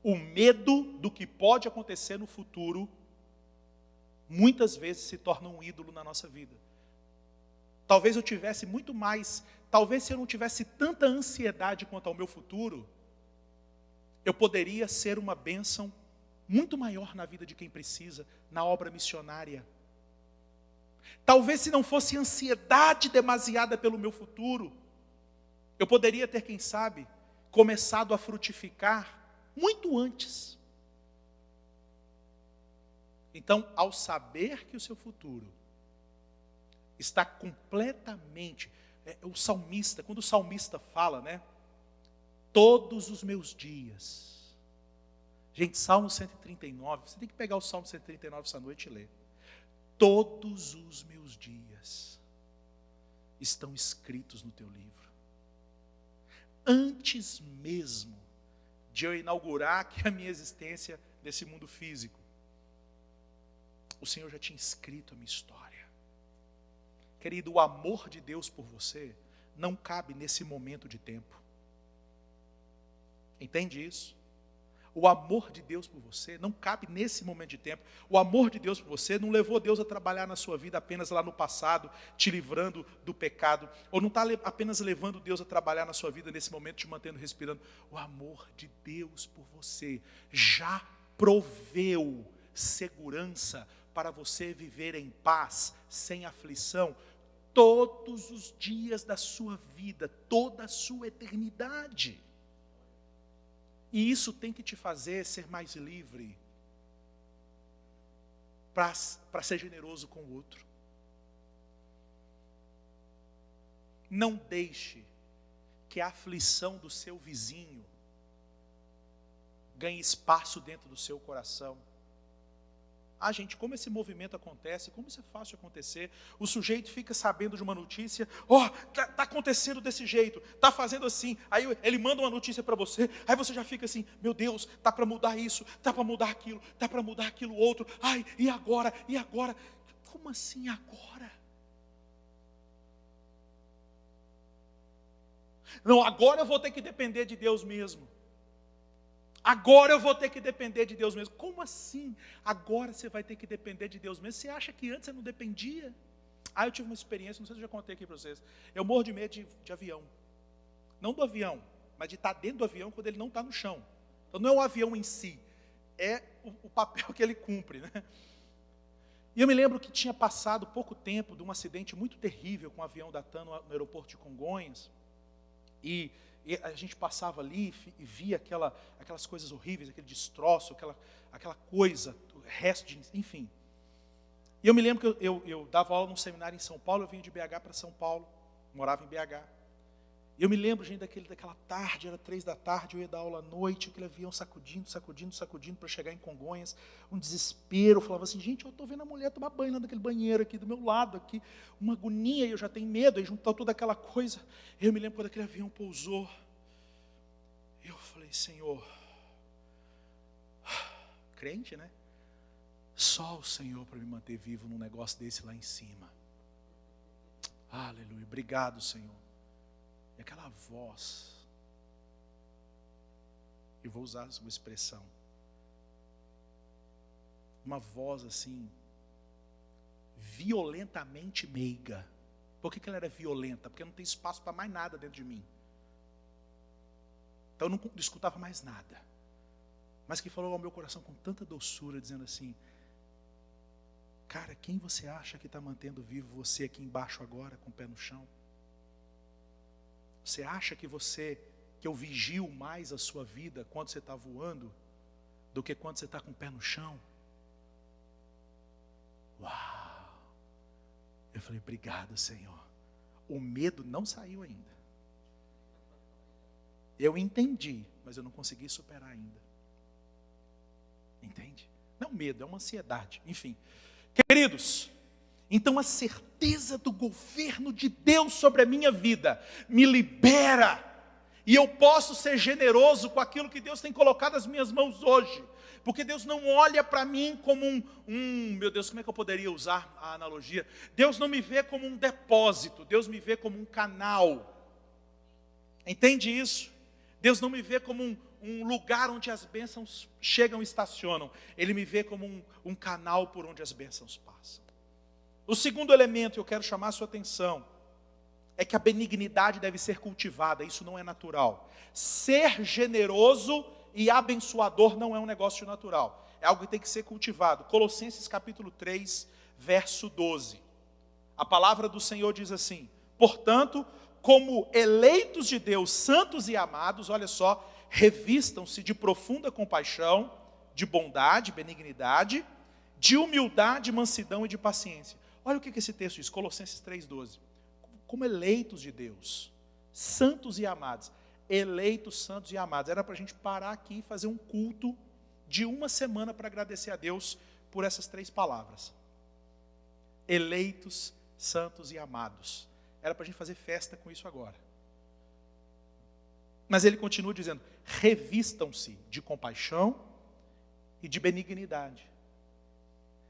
O medo do que pode acontecer no futuro, muitas vezes se torna um ídolo na nossa vida. Talvez eu tivesse muito mais, talvez se eu não tivesse tanta ansiedade quanto ao meu futuro, eu poderia ser uma bênção muito maior na vida de quem precisa, na obra missionária. Talvez se não fosse ansiedade demasiada pelo meu futuro, eu poderia ter, quem sabe, começado a frutificar muito antes. Então, ao saber que o seu futuro está completamente, o salmista, quando o salmista fala, né? Todos os meus dias. Gente, Salmo 139, você tem que pegar o Salmo 139 essa noite e ler. Todos os meus dias estão escritos no teu livro. Antes mesmo de eu inaugurar aqui a minha existência nesse mundo físico, o Senhor já tinha escrito a minha história. Querido, o amor de Deus por você não cabe nesse momento de tempo. Entende isso? O amor de Deus por você não cabe nesse momento de tempo. O amor de Deus por você não levou Deus a trabalhar na sua vida apenas lá no passado, te livrando do pecado. Ou não está apenas levando Deus a trabalhar na sua vida nesse momento, te mantendo respirando. O amor de Deus por você já proveu segurança para você viver em paz, sem aflição, todos os dias da sua vida, toda a sua eternidade. E isso tem que te fazer ser mais livre para ser generoso com o outro. Não deixe que a aflição do seu vizinho ganhe espaço dentro do seu coração. Ah, gente, como esse movimento acontece, como isso é fácil acontecer. O sujeito fica sabendo de uma notícia, tá acontecendo desse jeito, tá fazendo assim. Aí ele manda uma notícia para você, aí você já fica assim, meu Deus, tá para mudar isso, tá para mudar aquilo, tá para mudar aquilo outro. Ai, e agora? E agora? Como assim agora? Não, agora eu vou ter que depender de Deus mesmo. Agora eu vou ter que depender de Deus mesmo. Como assim? Agora você vai ter que depender de Deus mesmo? Você acha que antes você não dependia? Eu tive uma experiência, não sei se eu já contei aqui para vocês. Eu morro de medo de avião. Não do avião, mas de estar dentro do avião quando ele não está no chão. Então não é o avião em si, é o papel que ele cumpre, né? E eu me lembro que tinha passado pouco tempo de um acidente muito terrível com um avião da TAM no aeroporto de Congonhas. E a gente passava ali e via aquelas coisas horríveis, aquele destroço, aquela coisa, o resto de, enfim. E eu me lembro que eu dava aula num seminário em São Paulo, eu vinha de BH para São Paulo, morava em BH. E eu me lembro, gente, daquela tarde, era 3 da tarde, eu ia dar aula à noite, aquele avião sacudindo para chegar em Congonhas, um desespero, eu falava assim, gente, eu estou vendo a mulher tomar banho lá naquele banheiro aqui, do meu lado aqui, uma agonia, e eu já tenho medo, aí juntou toda aquela coisa. Eu me lembro quando aquele avião pousou, eu falei, Senhor, crente, né? Só o Senhor para me manter vivo num negócio desse lá em cima. Aleluia, obrigado, Senhor. E aquela voz, eu vou usar uma expressão, uma voz assim, violentamente meiga, Por que ela era violenta? Porque não tem espaço para mais nada dentro de mim. Então eu não escutava mais nada. Mas que falou ao meu coração com tanta doçura, dizendo assim: cara, quem você acha que está mantendo vivo você aqui embaixo agora, com o pé no chão? Você acha que eu vigio mais a sua vida quando você está voando, do que quando você está com o pé no chão? Uau! Eu falei, obrigado, Senhor. O medo não saiu ainda. Eu entendi, mas eu não consegui superar ainda. Entende? Não medo, é uma ansiedade. Enfim. Queridos, então a certeza do governo de Deus sobre a minha vida me libera. E eu posso ser generoso com aquilo que Deus tem colocado nas minhas mãos hoje. Porque Deus não olha para mim como meu Deus, como é que eu poderia usar a analogia? Deus não me vê como um depósito, Deus me vê como um canal. Entende isso? Deus não me vê como um lugar onde as bênçãos chegam e estacionam. Ele me vê como um canal por onde as bênçãos passam. O segundo elemento que eu quero chamar a sua atenção é que a benignidade deve ser cultivada. Isso não é natural. Ser generoso e abençoador não é um negócio natural. É algo que tem que ser cultivado. Colossenses capítulo 3, verso 12. A palavra do Senhor diz assim: portanto, como eleitos de Deus, santos e amados, olha só, revistam-se de profunda compaixão, de bondade, benignidade, de humildade, mansidão e de paciência. Olha o que esse texto diz, Colossenses 3,12. Como eleitos de Deus, santos e amados. Eleitos, santos e amados. Era para a gente parar aqui e fazer um culto de uma semana para agradecer a Deus por essas 3 palavras. Eleitos, santos e amados. Era para a gente fazer festa com isso agora. Mas ele continua dizendo, revistam-se de compaixão e de benignidade.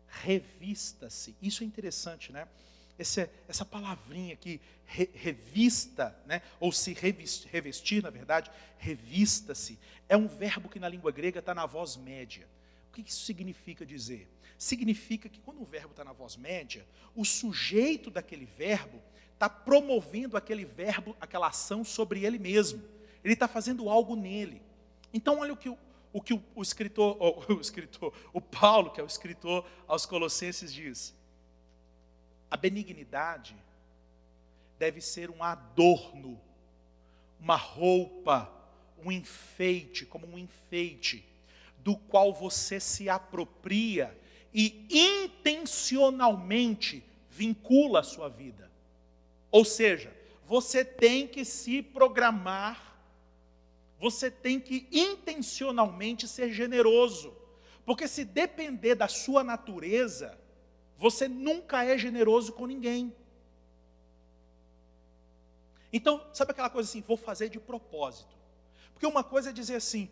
Revista-se. Isso é interessante, né? Essa palavrinha aqui, revista, né? Ou se revestir, na verdade, revista-se, é um verbo que na língua grega está na voz média. O que isso significa dizer? Significa que quando o verbo está na voz média, o sujeito daquele verbo está promovendo aquele verbo, aquela ação sobre ele mesmo. Ele está fazendo algo nele. Então olha o que o Paulo, que é o escritor aos Colossenses, diz. A benignidade deve ser um adorno, uma roupa, um enfeite, como um enfeite, do qual você se apropria e intencionalmente vincula a sua vida. Ou seja, você tem que se programar, você tem que intencionalmente ser generoso, porque se depender da sua natureza, você nunca é generoso com ninguém. Então, sabe aquela coisa assim, vou fazer de propósito. Porque uma coisa é dizer assim,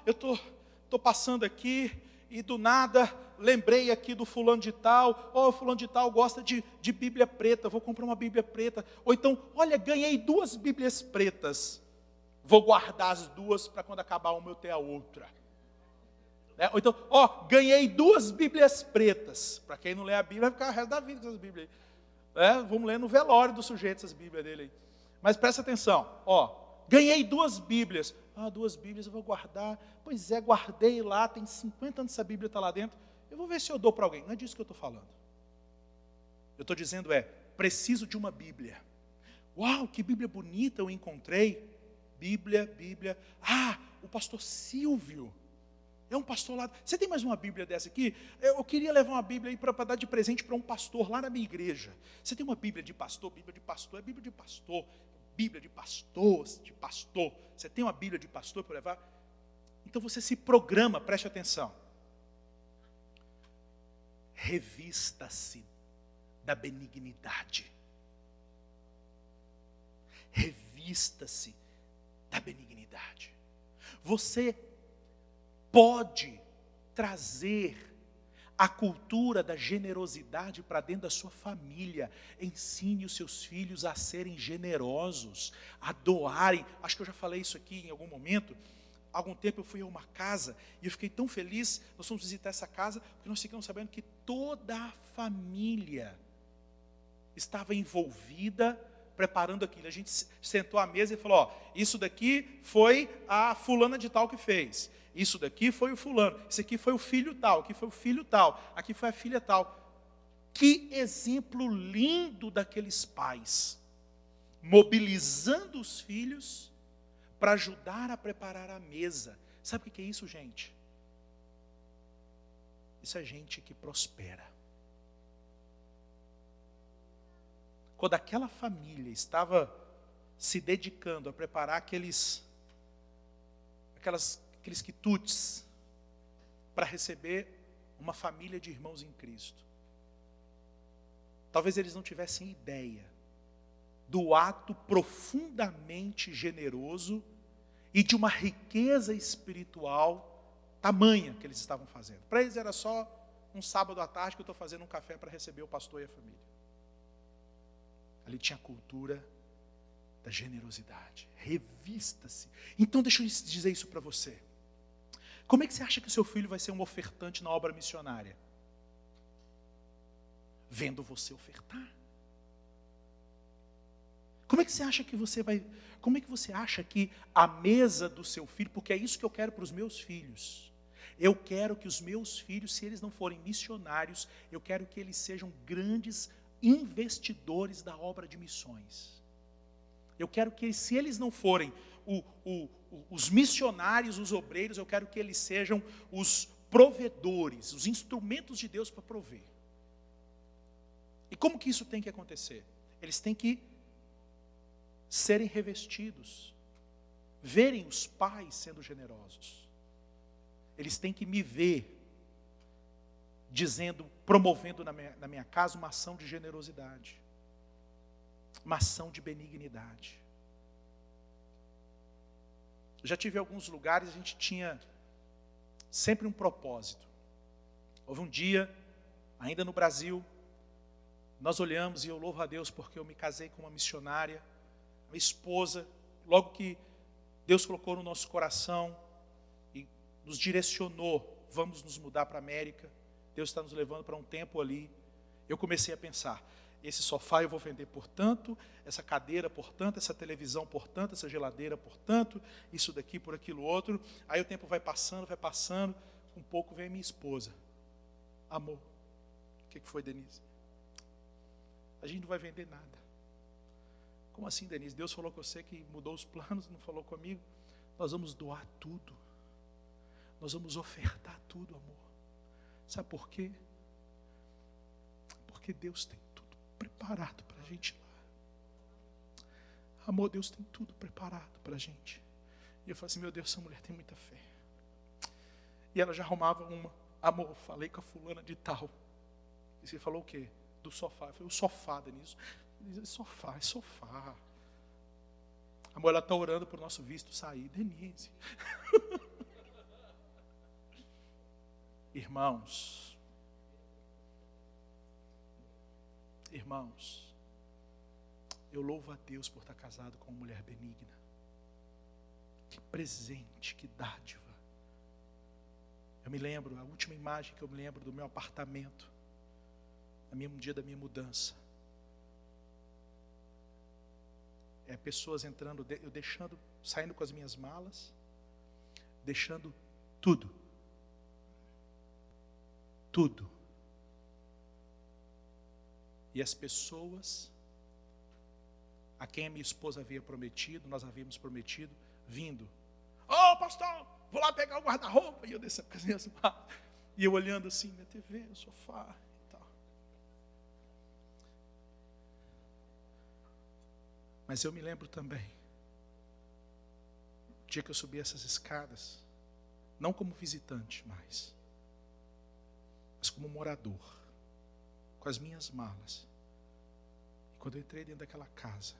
eu tô passando aqui e do nada lembrei aqui do fulano de tal, o fulano de tal gosta de Bíblia preta, vou comprar uma Bíblia preta. Ou então, olha, ganhei 2 Bíblias pretas, vou guardar as 2 para quando acabar uma eu ter a outra. Ou então, ganhei 2 Bíblias pretas. Para quem não lê a Bíblia, vai ficar o resto da vida com essas Bíblias aí. Vamos ler no velório do sujeito essas Bíblias dele aí. Mas presta atenção, ganhei 2 Bíblias. 2 Bíblias eu vou guardar. Pois é, guardei lá, tem 50 anos essa Bíblia está lá dentro. Eu vou ver se eu dou para alguém. Não é disso que eu estou falando. Eu estou dizendo preciso de uma Bíblia. Uau, que Bíblia bonita eu encontrei. Bíblia. O pastor Silvio. É um pastor lá. Você tem mais uma Bíblia dessa aqui? Eu queria levar uma Bíblia aí para dar de presente para um pastor lá na minha igreja. Você tem uma Bíblia de pastor? Bíblia de pastor é Bíblia de pastor. Bíblia de pastor, Você tem uma Bíblia de pastor para levar? Então você se programa, preste atenção. Revista-se da benignidade. Revista-se da benignidade. Você pode trazer a cultura da generosidade para dentro da sua família. Ensine os seus filhos a serem generosos, a doarem. Acho que eu já falei isso aqui em algum momento. Há algum tempo eu fui a uma casa e eu fiquei tão feliz. Nós fomos visitar essa casa porque nós ficamos sabendo que toda a família estava envolvida preparando aquilo. A gente sentou à mesa e falou, ó, isso daqui foi a fulana de tal que fez. Isso daqui foi o fulano. Isso aqui foi o filho tal. Aqui foi o filho tal. Aqui foi a filha tal. Que exemplo lindo daqueles pais. Mobilizando os filhos para ajudar a preparar a mesa. Sabe o que é isso, gente? Isso é gente que prospera. Quando aquela família estava se dedicando a preparar aqueles quitutes para receber uma família de irmãos em Cristo, talvez eles não tivessem ideia do ato profundamente generoso e de uma riqueza espiritual tamanha que eles estavam fazendo. Para eles era só um sábado à tarde que eu estou fazendo um café para receber o pastor e a família. Ali tinha a cultura da generosidade. Revista-se. Então deixa eu dizer isso para você. Como é que você acha que o seu filho vai ser um ofertante na obra missionária? Vendo você ofertar. Como é que você acha que como é que você acha que a mesa do seu filho, porque é isso que eu quero para os meus filhos. Eu quero que os meus filhos, se eles não forem missionários, eu quero que eles sejam grandes investidores da obra de missões. Eu quero que, se eles não forem os missionários, os obreiros, eu quero que eles sejam os provedores, os instrumentos de Deus para prover. E como que isso tem que acontecer? Eles têm que serem revestidos, verem os pais sendo generosos. Eles têm que me ver dizendo, promovendo na minha casa uma ação de generosidade, uma ação de benignidade. Eu já tive alguns lugares, a gente tinha sempre um propósito. Houve um dia, ainda no Brasil, nós olhamos, e eu louvo a Deus porque eu me casei com uma missionária, minha esposa, logo que Deus colocou no nosso coração e nos direcionou, vamos nos mudar para a América, Deus está nos levando para um tempo ali. Eu comecei a pensar, esse sofá eu vou vender por tanto, essa cadeira por tanto, essa televisão por tanto, essa geladeira por tanto, isso daqui por aquilo outro. Aí o tempo vai passando, um pouco vem a minha esposa. Amor, o que foi, Denise? A gente não vai vender nada. Como assim, Denise? Deus falou com você que mudou os planos, não falou comigo? Nós vamos doar tudo. Nós vamos ofertar tudo, amor. Sabe por quê? Porque Deus tem tudo preparado para a gente lá. Amor, Deus tem tudo preparado para a gente. E eu falei assim, meu Deus, essa mulher tem muita fé. E ela já arrumava uma. Amor, falei com a fulana de tal. E você falou o quê? Do sofá. Eu falei, o sofá, Denise. Sofá, é sofá. Amor, ela está orando para o nosso visto sair. Denise. Irmãos, eu louvo a Deus por estar casado com uma mulher benigna. Que presente, que dádiva. Eu me lembro, a última imagem que eu me lembro do meu apartamento, no dia da minha mudança, é pessoas entrando, eu saindo com as minhas malas, deixando tudo. E as pessoas a quem a minha esposa havia prometido, nós havíamos prometido, vindo. Pastor, vou lá pegar o guarda-roupa. E eu descendo com as minhas malas. E eu olhando assim na TV, no sofá e tal. Mas eu me lembro também, o dia que eu subi essas escadas, não como visitante mais, mas como morador, com as minhas malas. E quando eu entrei dentro daquela casa,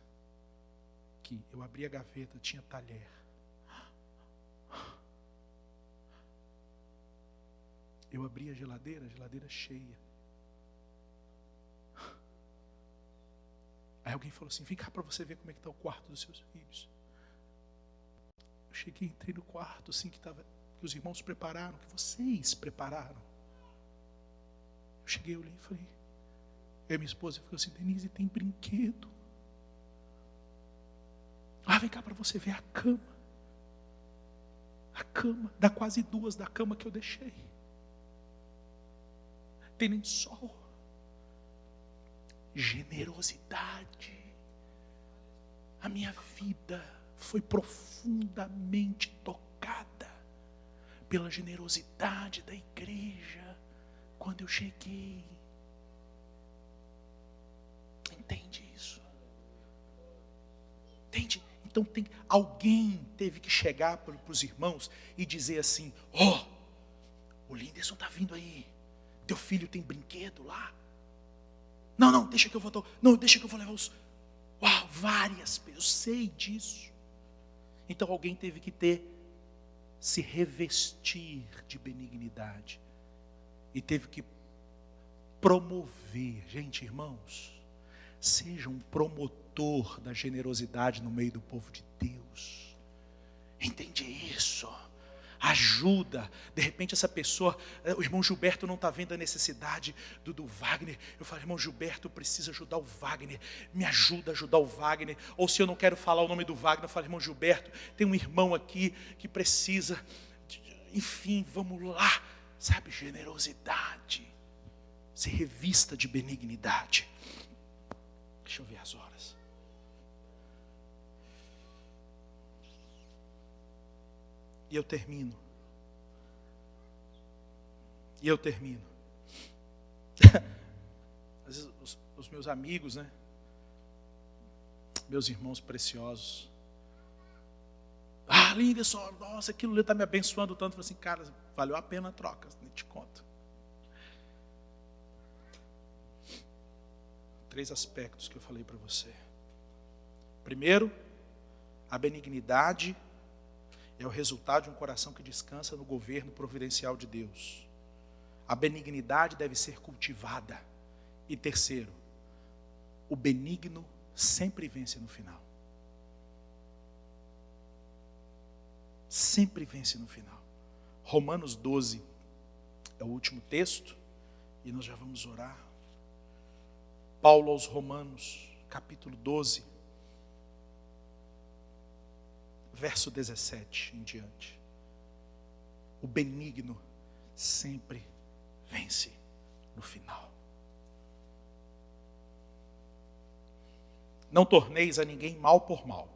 que eu abri a gaveta, tinha talher. Eu abri a geladeira cheia. Aí alguém falou assim, vem cá para você ver como é que está o quarto dos seus filhos. Eu cheguei, entrei no quarto, assim, que os irmãos prepararam, que vocês prepararam. Eu cheguei, olhei e falei, Eu e minha esposa ficou assim: Denise, tem brinquedo. Ah, vem cá para você ver a cama. A cama, dá quase 2 da cama que eu deixei. Tem lençol. Generosidade. A minha vida foi profundamente tocada pela generosidade da igreja quando eu cheguei. Entende isso? Entende? Então alguém teve que chegar para os irmãos e dizer assim: ó, o Linderson está vindo aí. Teu filho tem brinquedo lá? Não, deixa que eu vou. Não, deixa que eu vou levar os. Uau, várias pessoas, eu sei disso. Então alguém teve que se revestir de benignidade. E teve que promover. Gente, irmãos, seja um promotor da generosidade no meio do povo de Deus. Entende isso? Ajuda. De repente essa pessoa, o irmão Gilberto não está vendo a necessidade do Wagner. Eu falo: irmão Gilberto, precisa ajudar o Wagner. Me ajuda a ajudar o Wagner. Ou se eu não quero falar o nome do Wagner, eu falo: irmão Gilberto, tem um irmão aqui que precisa. Enfim, vamos lá. Sabe, generosidade. Se revista de benignidade. Deixa eu ver as horas. E eu termino. Às vezes os meus amigos, né? Meus irmãos preciosos. Ah, Linderson, nossa, aquilo ali está me abençoando tanto. Eu falei assim: cara, valeu a pena a troca, nem te conto. 3 aspectos que eu falei para você. Primeiro, a benignidade é o resultado de um coração que descansa no governo providencial de Deus. A benignidade deve ser cultivada. E terceiro, o benigno sempre vence no final. Sempre vence no final. Romanos 12 é o último texto, e nós já vamos orar. Paulo aos Romanos, capítulo 12, verso 17 em diante. O benigno sempre vence no final. Não torneis a ninguém mal por mal.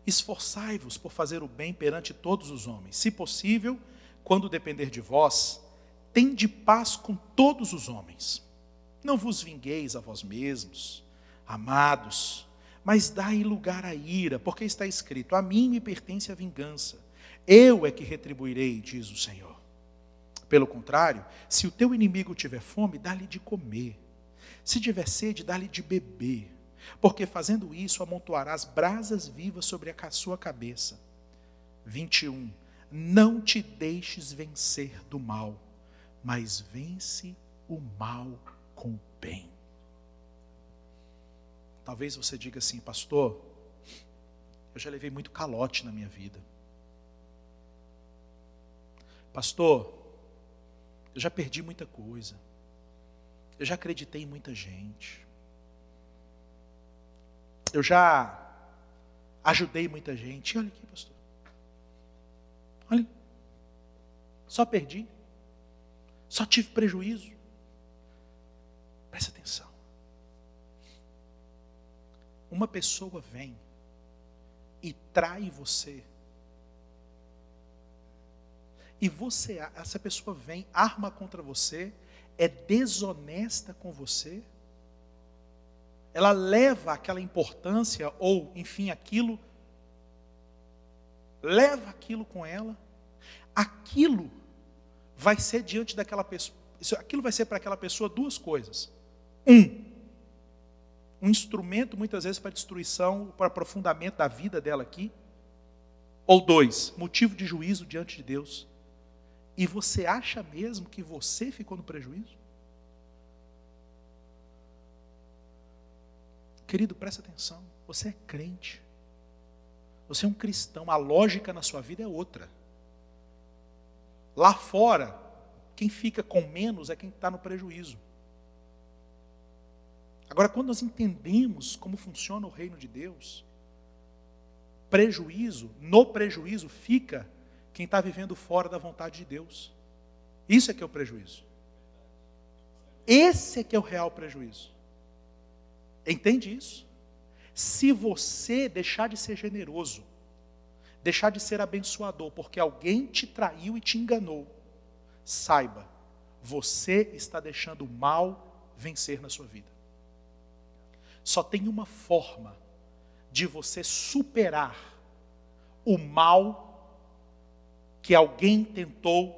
Esforçai-vos por fazer o bem perante todos os homens. Se possível, quando depender de vós, tende paz com todos os homens. Não vos vingueis a vós mesmos, amados, mas dai lugar à ira, porque está escrito: a mim me pertence a vingança, eu é que retribuirei, diz o Senhor. Pelo contrário, se o teu inimigo tiver fome, dá-lhe de comer. Se tiver sede, dá-lhe de beber, porque fazendo isso amontoarás brasas vivas sobre a sua cabeça. 21. Não te deixes vencer do mal, mas vence o mal com o bem. Talvez você diga assim: pastor, eu já levei muito calote na minha vida. Pastor, eu já perdi muita coisa. Eu já acreditei em muita gente. Eu já ajudei muita gente. Olha aqui, pastor. Olha, só perdi. Só tive prejuízo. Presta atenção. Uma pessoa vem e trai você. E essa pessoa vem, arma contra você, é desonesta com você. Ela leva aquela importância, ou enfim, aquilo, leva aquilo com ela. Aquilo vai ser diante daquela pessoa, aquilo vai ser para aquela pessoa 2 coisas. Um instrumento muitas vezes para destruição, para aprofundamento da vida dela aqui. Ou 2, motivo de juízo diante de Deus. E você acha mesmo que você ficou no prejuízo? Querido, presta atenção. Você é crente. Você é um cristão. A lógica na sua vida é outra. Lá fora, quem fica com menos é quem está no prejuízo. Agora, quando nós entendemos como funciona o reino de Deus, no prejuízo fica quem está vivendo fora da vontade de Deus. Isso é que é o prejuízo. Esse é que é o real prejuízo. Entende isso? Se você deixar de ser generoso, deixar de ser abençoador, porque alguém te traiu e te enganou, saiba, você está deixando o mal vencer na sua vida. Só tem uma forma de você superar o mal que alguém tentou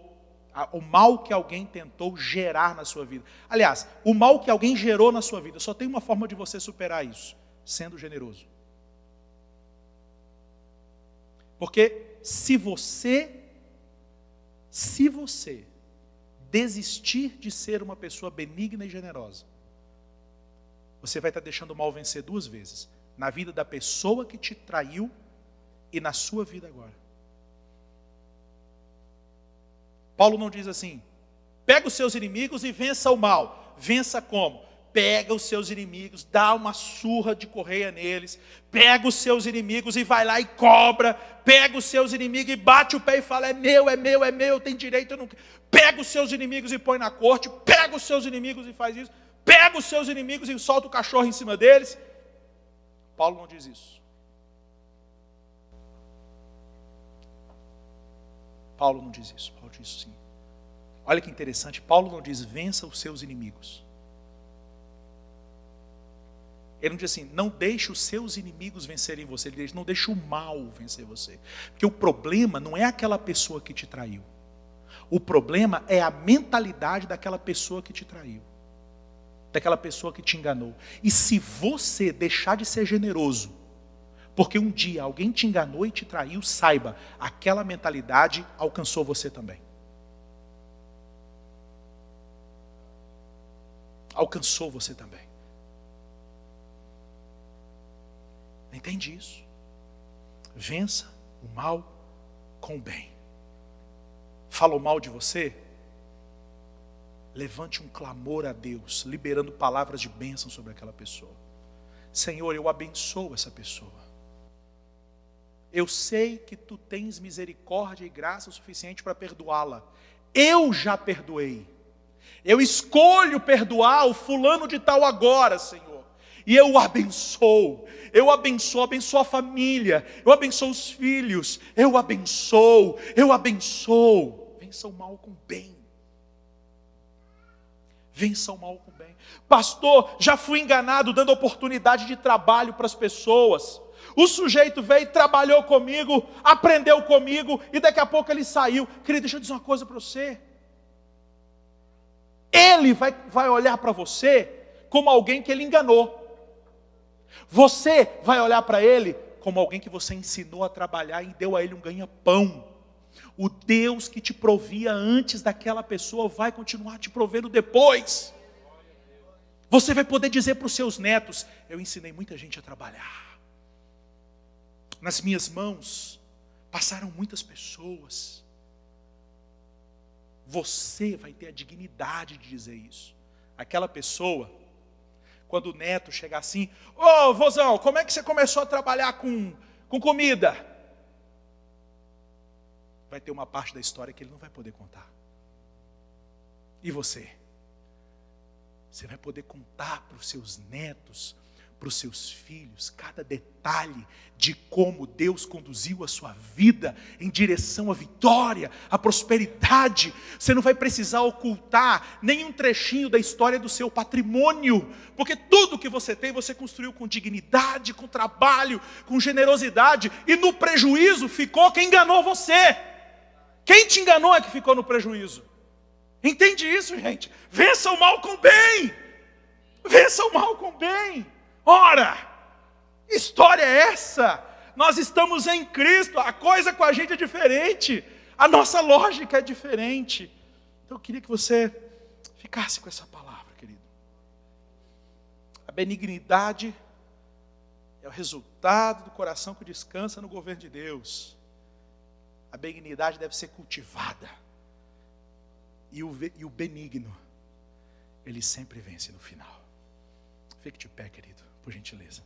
gerar na sua vida. Aliás, o mal que alguém gerou na sua vida, só tem uma forma de você superar isso, sendo generoso. Porque se você desistir de ser uma pessoa benigna e generosa, você vai estar deixando o mal vencer duas vezes. Na vida da pessoa que te traiu e na sua vida agora. Paulo não diz assim, pega os seus inimigos e vença o mal. Vença como? Pega os seus inimigos, dá uma surra de correia neles, pega os seus inimigos e vai lá e cobra, pega os seus inimigos e bate o pé e fala, é meu, eu tenho direito, eu não quero. Pega os seus inimigos e põe na corte, pega os seus inimigos e faz isso, pega os seus inimigos e solta o cachorro em cima deles. Paulo não diz isso. Paulo não diz isso, Paulo diz sim. Olha que interessante, Paulo não diz vença os seus inimigos. Ele não diz assim, não deixe os seus inimigos vencerem você. Ele diz, não deixe o mal vencer você. Porque o problema não é aquela pessoa que te traiu. O problema é a mentalidade daquela pessoa que te traiu. Daquela pessoa que te enganou. E se você deixar de ser generoso, porque um dia alguém te enganou e te traiu, saiba, aquela mentalidade alcançou você também. Alcançou você também. Entende isso? Vença o mal com o bem. Falou mal de você? Levante um clamor a Deus, liberando palavras de bênção sobre aquela pessoa. Senhor, eu abençoo essa pessoa. Eu sei que tu tens misericórdia e graça o suficiente para perdoá-la. Eu já perdoei. Eu escolho perdoar o fulano de tal agora, Senhor. E eu abençoo a família, eu abençoo os filhos, eu abençoo. Vença o mal com o bem. Vença o mal com o bem. Pastor, já fui enganado dando oportunidade de trabalho para as pessoas. O sujeito veio, trabalhou comigo, aprendeu comigo e daqui a pouco ele saiu. Querido, deixa eu dizer uma coisa para você. Ele vai olhar para você como alguém que ele enganou. Você vai olhar para ele como alguém que você ensinou a trabalhar e deu a ele um ganha-pão. O Deus que te provia antes daquela pessoa vai continuar te provendo depois. Você vai poder dizer para os seus netos, eu ensinei muita gente a trabalhar. Nas minhas mãos passaram muitas pessoas. Você vai ter a dignidade de dizer isso. Aquela pessoa, quando o neto chegar assim, ô vozão, como é que você começou a trabalhar com comida? Vai ter uma parte da história que ele não vai poder contar. E você? Você vai poder contar para os seus netos, para os seus filhos, cada detalhe de como Deus conduziu a sua vida em direção à vitória, à prosperidade. Você não vai precisar ocultar nenhum trechinho da história do seu patrimônio, porque tudo que você tem, você construiu com dignidade, com trabalho, com generosidade, e no prejuízo ficou quem enganou você. Quem te enganou é que ficou no prejuízo. Entende isso, gente? Vença o mal com o bem. Vença o mal com o bem. Ora, história é essa? Nós estamos em Cristo, a coisa com a gente é diferente, a nossa lógica é diferente. Então eu queria que você ficasse com essa palavra, querido. A benignidade é o resultado do coração que descansa no governo de Deus. A benignidade deve ser cultivada. E o benigno, ele sempre vence no final. Fique de pé, querido, por gentileza.